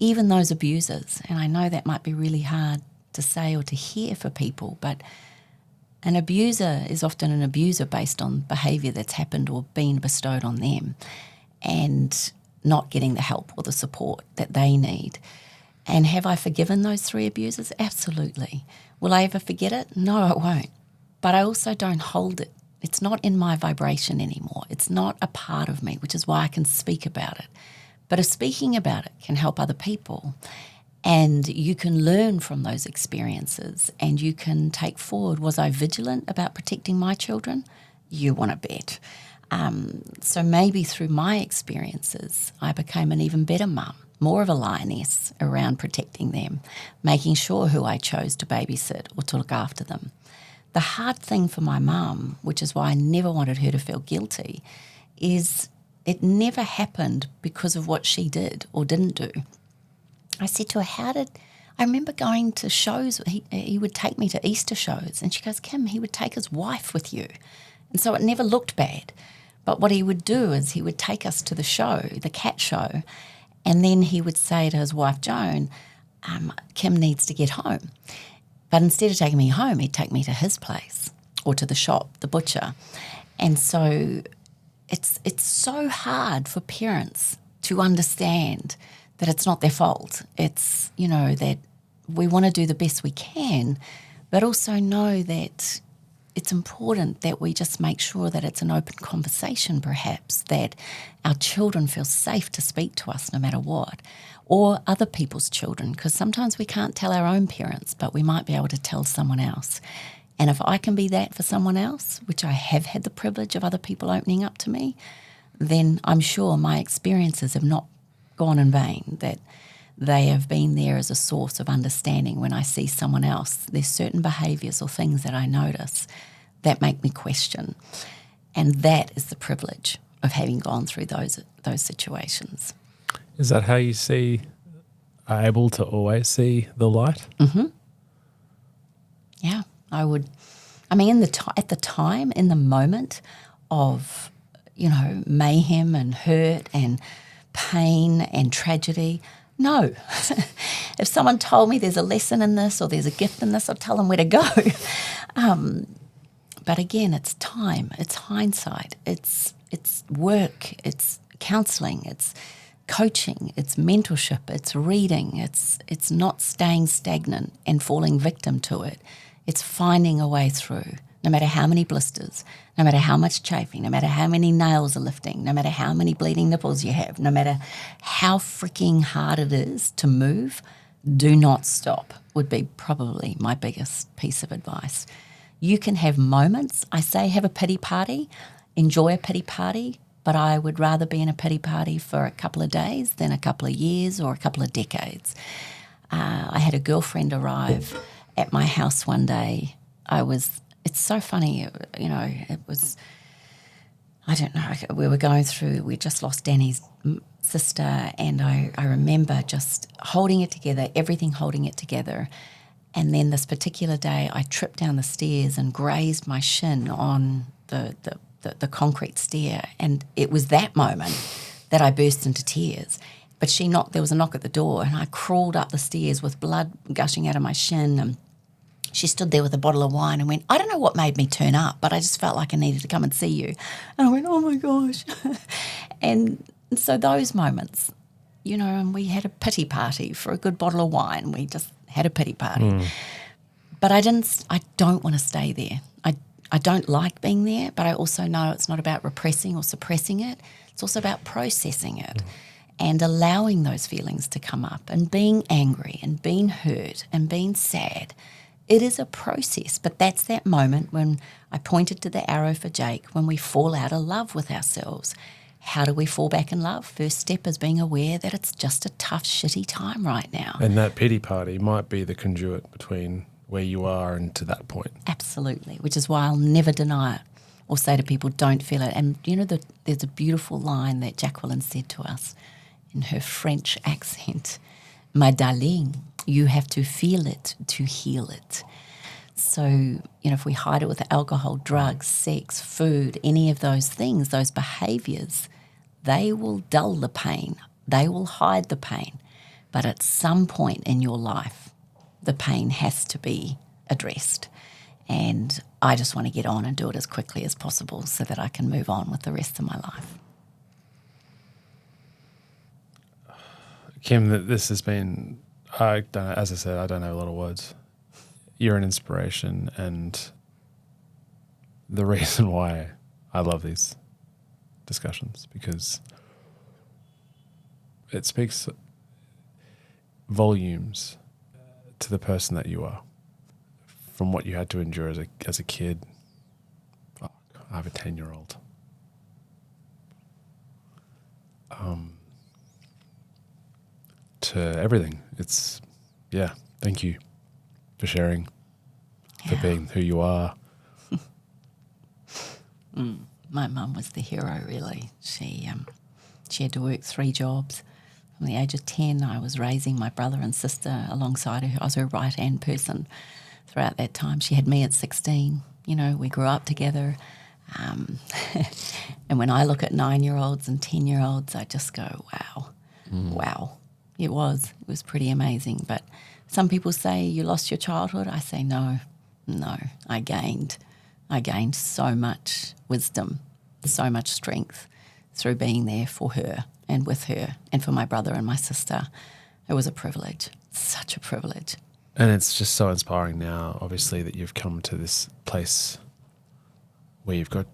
Even those abusers, and I know that might be really hard to say or to hear for people, but an abuser is often an abuser based on behaviour that's happened or been bestowed on them and not getting the help or the support that they need. And have I forgiven those 3 abusers? Absolutely. Will I ever forget it? No, I won't. But I also don't hold it. It's not in my vibration anymore. It's not a part of me, which is why I can speak about it. But if speaking about it can help other people and you can learn from those experiences and you can take forward, was I vigilant about protecting my children? You want to bet. So maybe through my experiences, I became an even better mum more of a lioness around protecting them, making sure who I chose to babysit or to look after them. The hard thing for my mum, which is why I never wanted her to feel guilty, is it never happened because of what she did or didn't do. I said to her, I remember going to shows, he would take me to Easter shows, and she goes, Kim, he would take his wife with you. And so it never looked bad. But what he would do is he would take us to the show, the cat show, and then he would say to his wife, Joan, Kim needs to get home. But instead of taking me home, he'd take me to his place or to the shop, the butcher. And so it's so hard for parents to understand that it's not their fault. It's, that we want to do the best we can, but also know that it's important that we just make sure that it's an open conversation, perhaps, that our children feel safe to speak to us no matter what, or other people's children, because sometimes we can't tell our own parents, but we might be able to tell someone else. And if I can be that for someone else, which I have had the privilege of other people opening up to me, then I'm sure my experiences have not gone in vain, that they have been there as a source of understanding when I see someone else. There's certain behaviours or things that I notice that make me question. And that is the privilege of having gone through those situations. Is that how you are able to always see the light? Mm-hmm. Yeah, I would. I mean, at the time, in the moment of, mayhem and hurt and pain and tragedy, no. If someone told me there's a lesson in this or there's a gift in this, I'd tell them where to go. But again, it's time, it's hindsight, it's work, it's counselling, it's coaching, it's mentorship, it's reading, it's not staying stagnant and falling victim to it. It's finding a way through, no matter how many blisters, no matter how much chafing, no matter how many nails are lifting, no matter how many bleeding nipples you have, no matter how freaking hard it is to move, do not stop, would be probably my biggest piece of advice. You can have moments. I say have a pity party, enjoy a pity party, but I would rather be in a pity party for a couple of days than a couple of years or a couple of decades. I had a girlfriend arrive at my house one day. It's so funny, it was, I don't know, we just lost Danny's sister, and I remember just holding it together, everything holding it together. And then this particular day, I tripped down the stairs and grazed my shin on the concrete stair. And it was that moment that I burst into tears. But there was a knock at the door, and I crawled up the stairs with blood gushing out of my shin. And she stood there with a bottle of wine and went, I don't know what made me turn up, but I just felt like I needed to come and see you. And I went, oh my gosh. And so those moments, and we had a pity party for a good bottle of wine. We just had a pity party. But I don't want to stay there. I don't like being there, but I also know it's not about repressing or suppressing it. It's also about processing it and allowing those feelings to come up and being angry and being hurt and being sad. It is a process, but that's that moment when I pointed to the arrow for Jake, when we fall out of love with ourselves. How do we fall back in love? First step is being aware that it's just a tough, shitty time right now. And that pity party might be the conduit between where you are and to that point. Absolutely, which is why I'll never deny it or say to people, don't feel it. And there's a beautiful line that Jacqueline said to us in her French accent, my darling, you have to feel it to heal it. So, if we hide it with alcohol, drugs, sex, food, any of those things, those behaviours, they will dull the pain. They will hide the pain. But at some point in your life, the pain has to be addressed. And I just want to get on and do it as quickly as possible so that I can move on with the rest of my life. Kim, this has been, as I said, I don't have a lot of words. You're an inspiration, and the reason why I love these discussions, because it speaks volumes to the person that you are, from what you had to endure as a kid. Fuck, I have a 10-year-old. to everything. It's, thank you for sharing, for being who you are. My mum was the hero, really. She had to work 3 jobs. From the age of 10, I was raising my brother and sister alongside her. I was her right-hand person throughout that time. She had me at 16. You know, we grew up together. And when I look at 9-year-olds and 10-year-olds, I just go, wow. It was pretty amazing. But some people say you lost your childhood. I say no, I gained so much wisdom, so much strength through being there for her and with her and for my brother and my sister. It was a privilege, such a privilege. And it's just so inspiring now, obviously, that you've come to this place where you've got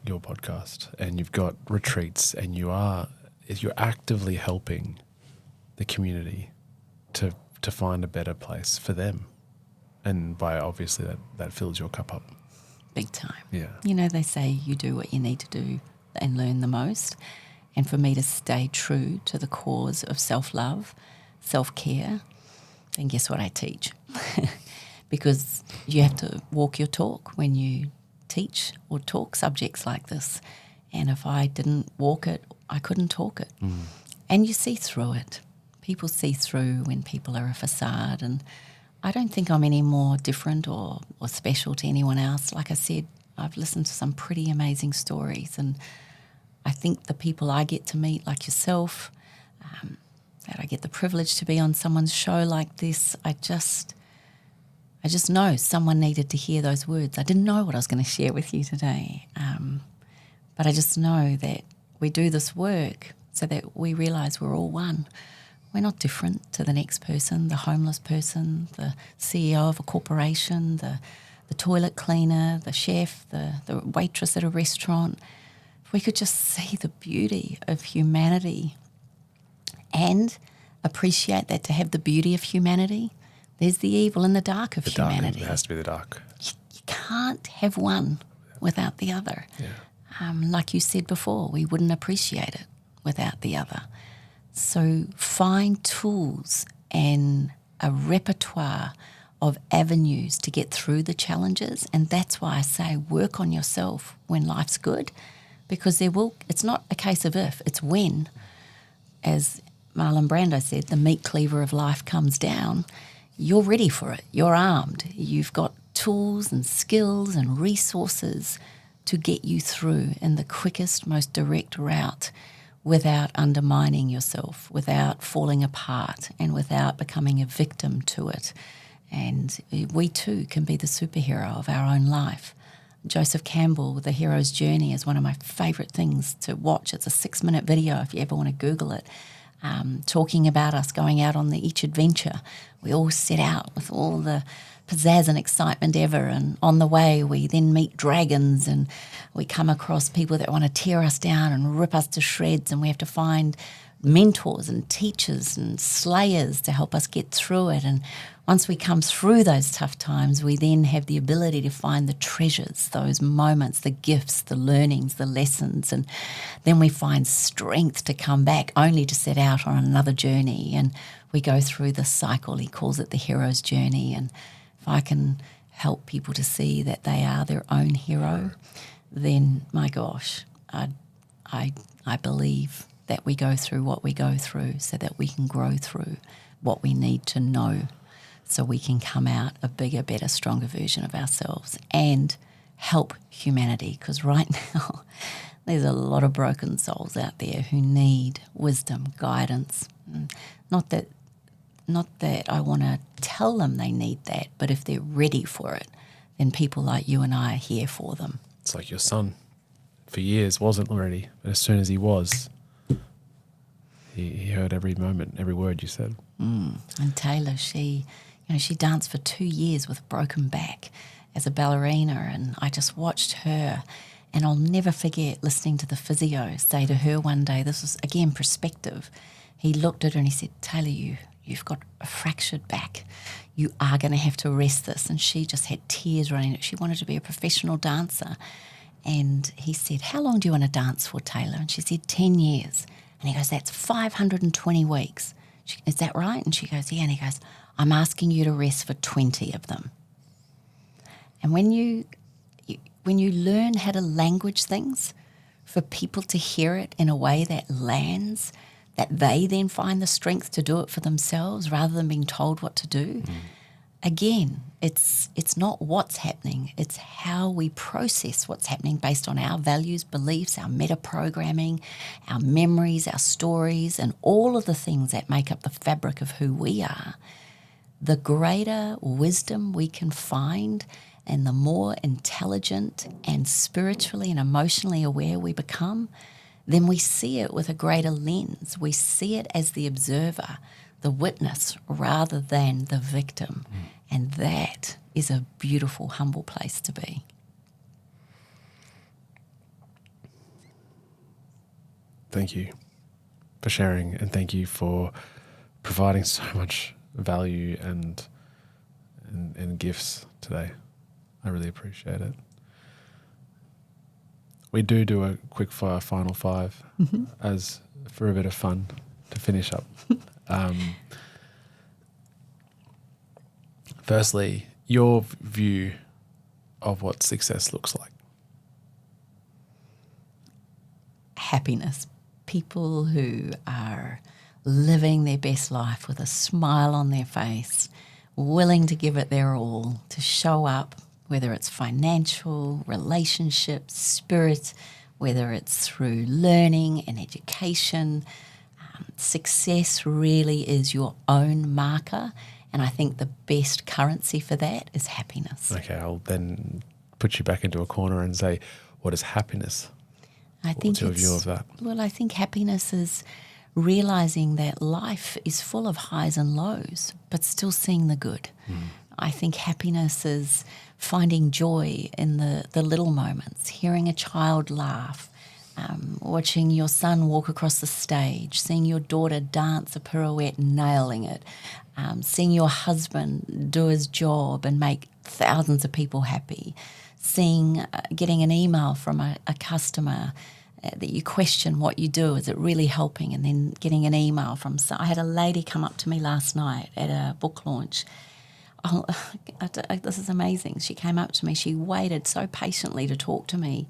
your podcast and you've got retreats and you're actively helping the community to find a better place for them. And by obviously that fills your cup up. Big time. Yeah. You know, they say you do what you need to do and learn the most. And for me to stay true to the cause of self-love, self-care, then guess what I teach? Because you have to walk your talk when you teach or talk subjects like this. And if I didn't walk it, I couldn't talk it. And you see through it. People see through when people are a facade, and I don't think I'm any more different or special to anyone else. Like I said, I've listened to some pretty amazing stories, and I think the people I get to meet, like yourself, that I get the privilege to be on someone's show like this, I just know someone needed to hear those words. I didn't know what I was going to share with you today, but I just know that we do this work so that we realise we're all one. We're not different to the next person, the homeless person, the CEO of a corporation, the toilet cleaner, the chef, the waitress at a restaurant. If we could just see the beauty of humanity and appreciate that to have the beauty of humanity, there's the evil and the dark of humanity. It has to be the dark. You can't have one without the other. Yeah. Like you said before, we wouldn't appreciate it without the other. So find tools and a repertoire of avenues to get through the challenges. And that's why I say work on yourself when life's good, because it's not a case of if, it's when. As Marlon Brando said, the meat cleaver of life comes down. You're ready for it. You're armed. You've got tools and skills and resources to get you through in the quickest, most direct route, without undermining yourself, without falling apart, and without becoming a victim to it. And we too can be the superhero of our own life. Joseph Campbell, The Hero's Journey, is one of my favourite things to watch. It's a 6-minute video if you ever want to Google it, talking about us going out on each adventure. We all set out with all the pizzazz and excitement ever, and on the way we then meet dragons and we come across people that want to tear us down and rip us to shreds, and we have to find mentors and teachers and slayers to help us get through it. And once we come through those tough times, we then have the ability to find the treasures, those moments, the gifts, the learnings, the lessons, and then we find strength to come back only to set out on another journey. And we go through the cycle. He calls it the hero's journey. And if I can help people to see that they are their own hero, then my gosh, I believe that we go through what we go through so that we can grow through what we need to know, so we can come out a bigger, better, stronger version of ourselves and help humanity. Because right now there's a lot of broken souls out there who need wisdom, guidance. Not that I want to tell them they need that, but if they're ready for it, then people like you and I are here for them. It's like your son for years wasn't ready, but as soon as he was, he heard every moment, every word you said. And Taylor, she danced for 2 years with a broken back as a ballerina, and I just watched her, and I'll never forget listening to the physio say to her one day, this was again perspective, he looked at her and he said, Taylor, you've got a fractured back. You are going to have to rest this. And she just had tears running. She wanted to be a professional dancer. And he said, how long do you want to dance for, Taylor? And she said, 10 years. And he goes, that's 520 weeks. Is that right? And she goes, yeah. And he goes, I'm asking you to rest for 20 of them. And when you learn how to language things for people to hear it in a way that lands, that they then find the strength to do it for themselves rather than being told what to do. Again, it's not what's happening, it's how we process what's happening based on our values, beliefs, our meta-programming, our memories, our stories, and all of the things that make up the fabric of who we are. The greater wisdom we can find and the more intelligent and spiritually and emotionally aware we become, then we see it with a greater lens. We see it as the observer, the witness, rather than the victim. And that is a beautiful, humble place to be. Thank you for sharing, and thank you for providing so much value and gifts today. I really appreciate it. We do a quick fire final five as for a bit of fun to finish up. Firstly, your view of what success looks like. Happiness. People who are living their best life with a smile on their face, willing to give it their all, to show up, whether it's financial, relationships, spirit, whether it's through learning and education. Success really is your own marker, and I think the best currency for that is happiness. Okay, I'll then put you back into a corner and say, what is happiness? What's your view of that? Well, I think happiness is realising that life is full of highs and lows, but still seeing the good. I think happiness is finding joy in the little moments, hearing a child laugh, watching your son walk across the stage, seeing your daughter dance a pirouette, nailing it, seeing your husband do his job and make thousands of people happy, getting an email from a customer that you question what you do, is it really helping, and then getting an email from I had a lady come up to me last night at a book launch. Oh, this is amazing. She came up to me, she waited so patiently to talk to me,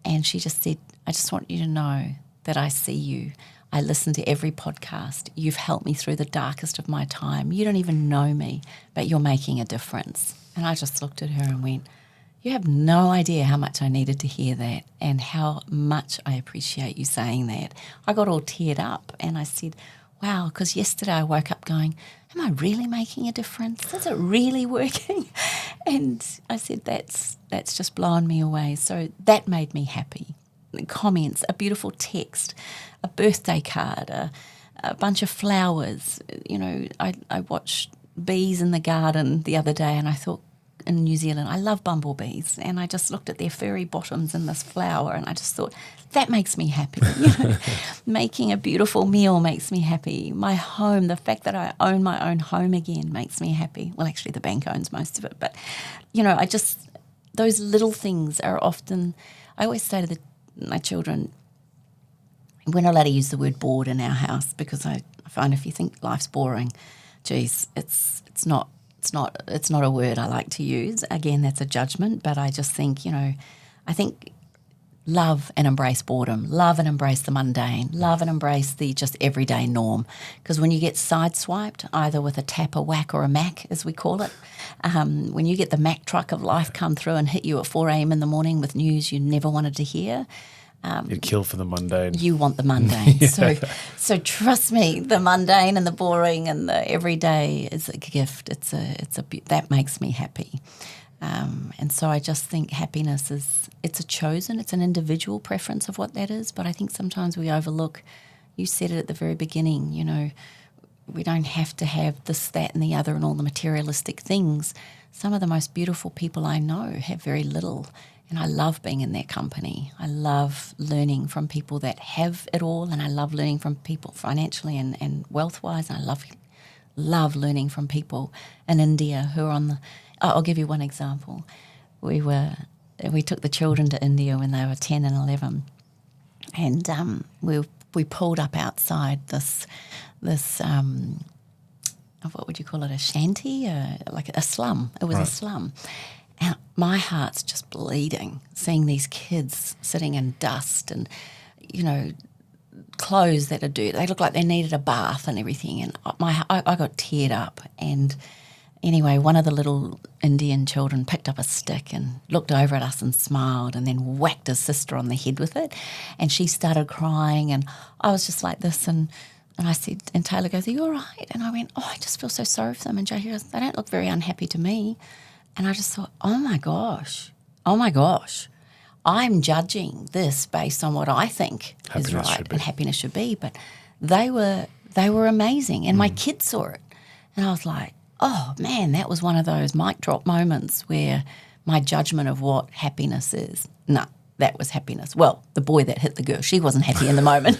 and she just said, I just want you to know that I see you. I listen to every podcast. You've helped me through the darkest of my time. You don't even know me, but you're making a difference. And I just looked at her and went, you have no idea how much I needed to hear that and how much I appreciate you saying that. I got all teared up and I said, wow, because yesterday I woke up going, am I really making a difference? Is it really working? And I said, that's just blown me away. So that made me happy. Comments, a beautiful text, a birthday card, a bunch of flowers. You know, I watched bees in the garden the other day and I thought, in New Zealand, I love bumblebees, and I just looked at their furry bottoms in this flower and I just thought, that makes me happy. You know, making a beautiful meal makes me happy. My home, the fact that I own my own home again makes me happy. Well, actually the bank owns most of it, but you know, those little things are often, I always say to my children, we're not allowed to use the word bored in our house because I find if you think life's boring, geez, it's not a word I like to use. Again, that's a judgment, but I just think, I think love and embrace boredom, love and embrace the mundane, love and embrace the just everyday norm. Because when you get sideswiped, either with a tap, a whack, or a mac, as we call it, when you get the Mack truck of life come through and hit you at 4 a.m. in the morning with news you never wanted to hear, you'd kill for the mundane. You want the mundane. Yeah. So trust me, the mundane and the boring and the everyday is a gift. That makes me happy. And so I just think happiness it's an individual preference of what that is. But I think sometimes we overlook, you said it at the very beginning, we don't have to have this, that and the other and all the materialistic things. Some of the most beautiful people I know have very little. And I love being in their company. I love learning from people that have it all, and I love learning from people financially and wealth-wise. And I love learning from people in India who are on the... I'll give you one example. We took the children to India when they were 10 and 11, and we pulled up outside this this what would you call it, a shanty, like a slum. It was a slum. And my heart's just bleeding seeing these kids sitting in dust and, clothes that are dirty. They look like they needed a bath and everything. And I got teared up. And anyway, one of the little Indian children picked up a stick and looked over at us and smiled and then whacked his sister on the head with it. And she started crying and I was just like this and I said, and Taylor goes, "Are you all right?" And I went, "Oh, I just feel so sorry for them." And Jackie goes, "They don't look very unhappy to me." And I just thought, oh my gosh, I'm judging this based on what I think is right and happiness should be. But they were amazing, and my kids saw it, and I was like, oh man, that was one of those mic drop moments where my judgment of what happiness is, that was happiness. Well, the boy that hit the girl, she wasn't happy in the moment.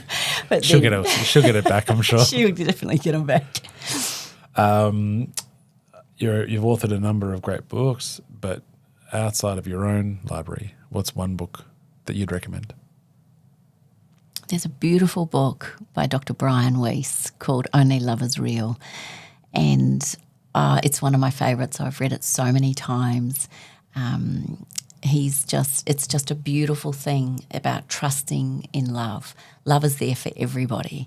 But she'll get it back, I'm sure. She'll definitely get him back. You've authored a number of great books, but outside of your own library, what's one book that you'd recommend? There's a beautiful book by Dr. Brian Weiss called Only Love is Real, and it's one of my favourites. I've read it so many times. It's just a beautiful thing about trusting in love. Love is there for everybody.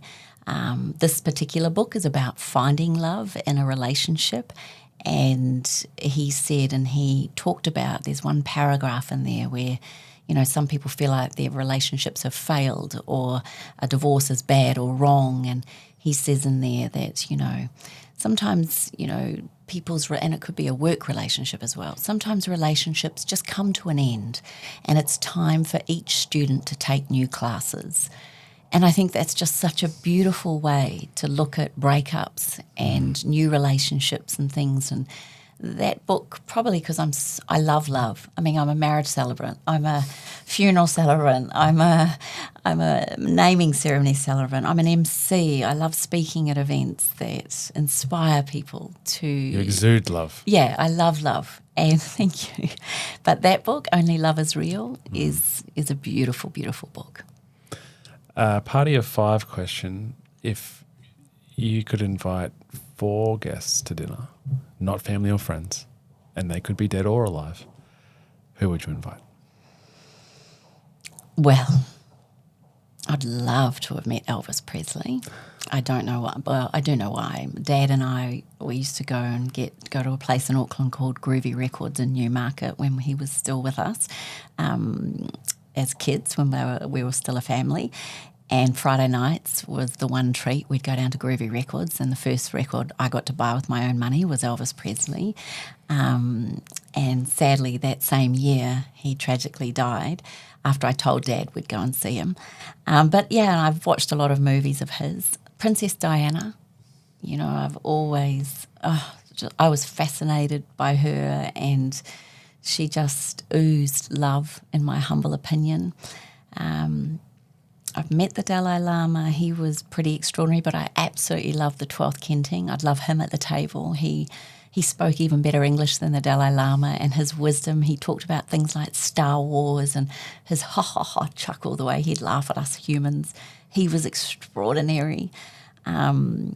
This particular book is about finding love in a relationship. And he said, and he talked about, there's one paragraph in there where, some people feel like their relationships have failed or a divorce is bad or wrong. And he says in there that, sometimes, people's, and it could be a work relationship as well, sometimes relationships just come to an end and it's time for each student to take new classes. And I think that's just such a beautiful way to look at breakups and new relationships and things. And that book, probably because I love love. I mean, I'm a marriage celebrant. I'm a funeral celebrant. I'm a naming ceremony celebrant. I'm an MC. I love speaking at events that inspire people to... You exude love. Yeah, I love love. And thank you. But that book, Only Love is Real, is a beautiful, beautiful book. Party of 5 question. If you could invite 4 guests to dinner, not family or friends, and they could be dead or alive, who would you invite? Well, I'd love to have met Elvis Presley. I don't know why. Well, I do know why. Dad and I, we used to go to a place in Auckland called Groovy Records in Newmarket when he was still with us. As kids, when we were still a family, and Friday nights was the one treat. We'd go down to Groovy Records, and the first record I got to buy with my own money was Elvis Presley. And sadly, that same year, he tragically died after I told Dad we'd go and see him. But yeah, I've watched a lot of movies of his. Princess Diana, I've always, I was fascinated by her, and she just oozed love, in my humble opinion. I've met the Dalai Lama. He was pretty extraordinary, but I absolutely love the 12th Kenting. I'd love him at the table. He spoke even better English than the Dalai Lama, and his wisdom, he talked about things like Star Wars and his ha-ha-ha chuckle, the way he'd laugh at us humans. He was extraordinary. Who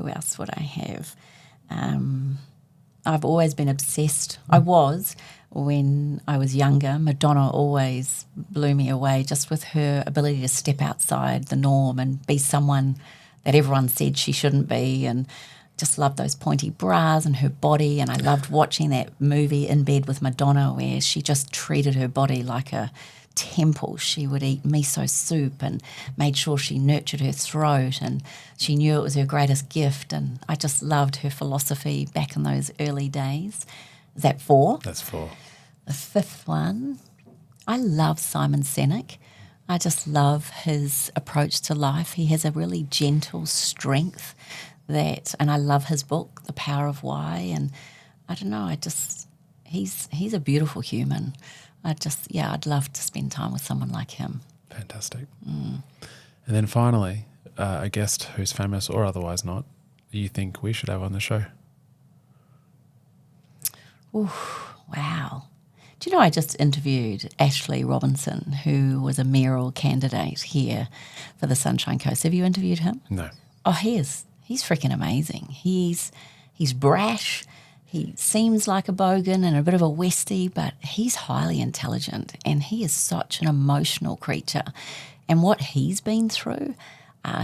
else would I have? I've always been obsessed. I was, when I was younger. Madonna always blew me away, just with her ability to step outside the norm and be someone that everyone said she shouldn't be, and just loved those pointy bras and her body. And I loved watching that movie In Bed with Madonna, where she just treated her body like a temple. She would eat miso soup and made sure she nurtured her throat, and she knew it was her greatest gift. And I just loved her philosophy back in those early days. Is that 4? That's 4. The 5th one, I love Simon Sinek. I just love his approach to life. He has a really gentle strength and I love his book, The Power of Why. And I don't know, he's a beautiful human. I'd love to spend time with someone like him. Fantastic. And then finally, a guest who's famous or otherwise not, you think we should have on the show? Ooh, wow. Do you know I just interviewed Ashley Robinson, who was a mayoral candidate here for the Sunshine Coast. Have you interviewed him? No. Oh, he's freaking amazing. He's brash. He seems like a bogan and a bit of a Westie, but he's highly intelligent and he is such an emotional creature. And what he's been through,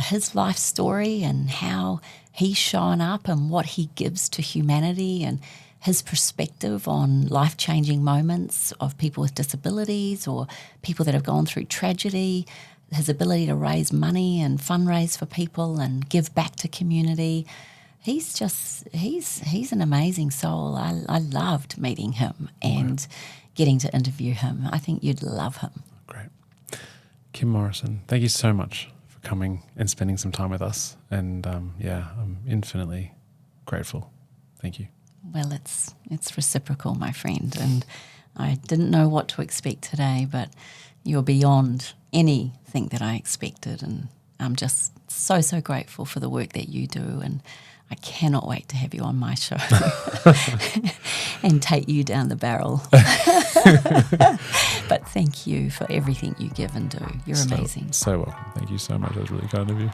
his life story and how he's shown up and what he gives to humanity and his perspective on life-changing moments of people with disabilities or people that have gone through tragedy, his ability to raise money and fundraise for people and give back to community. He's an amazing soul. I loved meeting him and getting to interview him. I think you'd love him. Great. Kim Morrison, thank you so much for coming and spending some time with us. And I'm infinitely grateful. Thank you. Well, it's reciprocal, my friend. And I didn't know what to expect today, but you're beyond anything that I expected. And I'm just so, so grateful for the work that you do. And I cannot wait to have you on my show and take you down the barrel. But thank you for everything you give and do. You're amazing. So welcome. Thank you so much. That was really kind of you.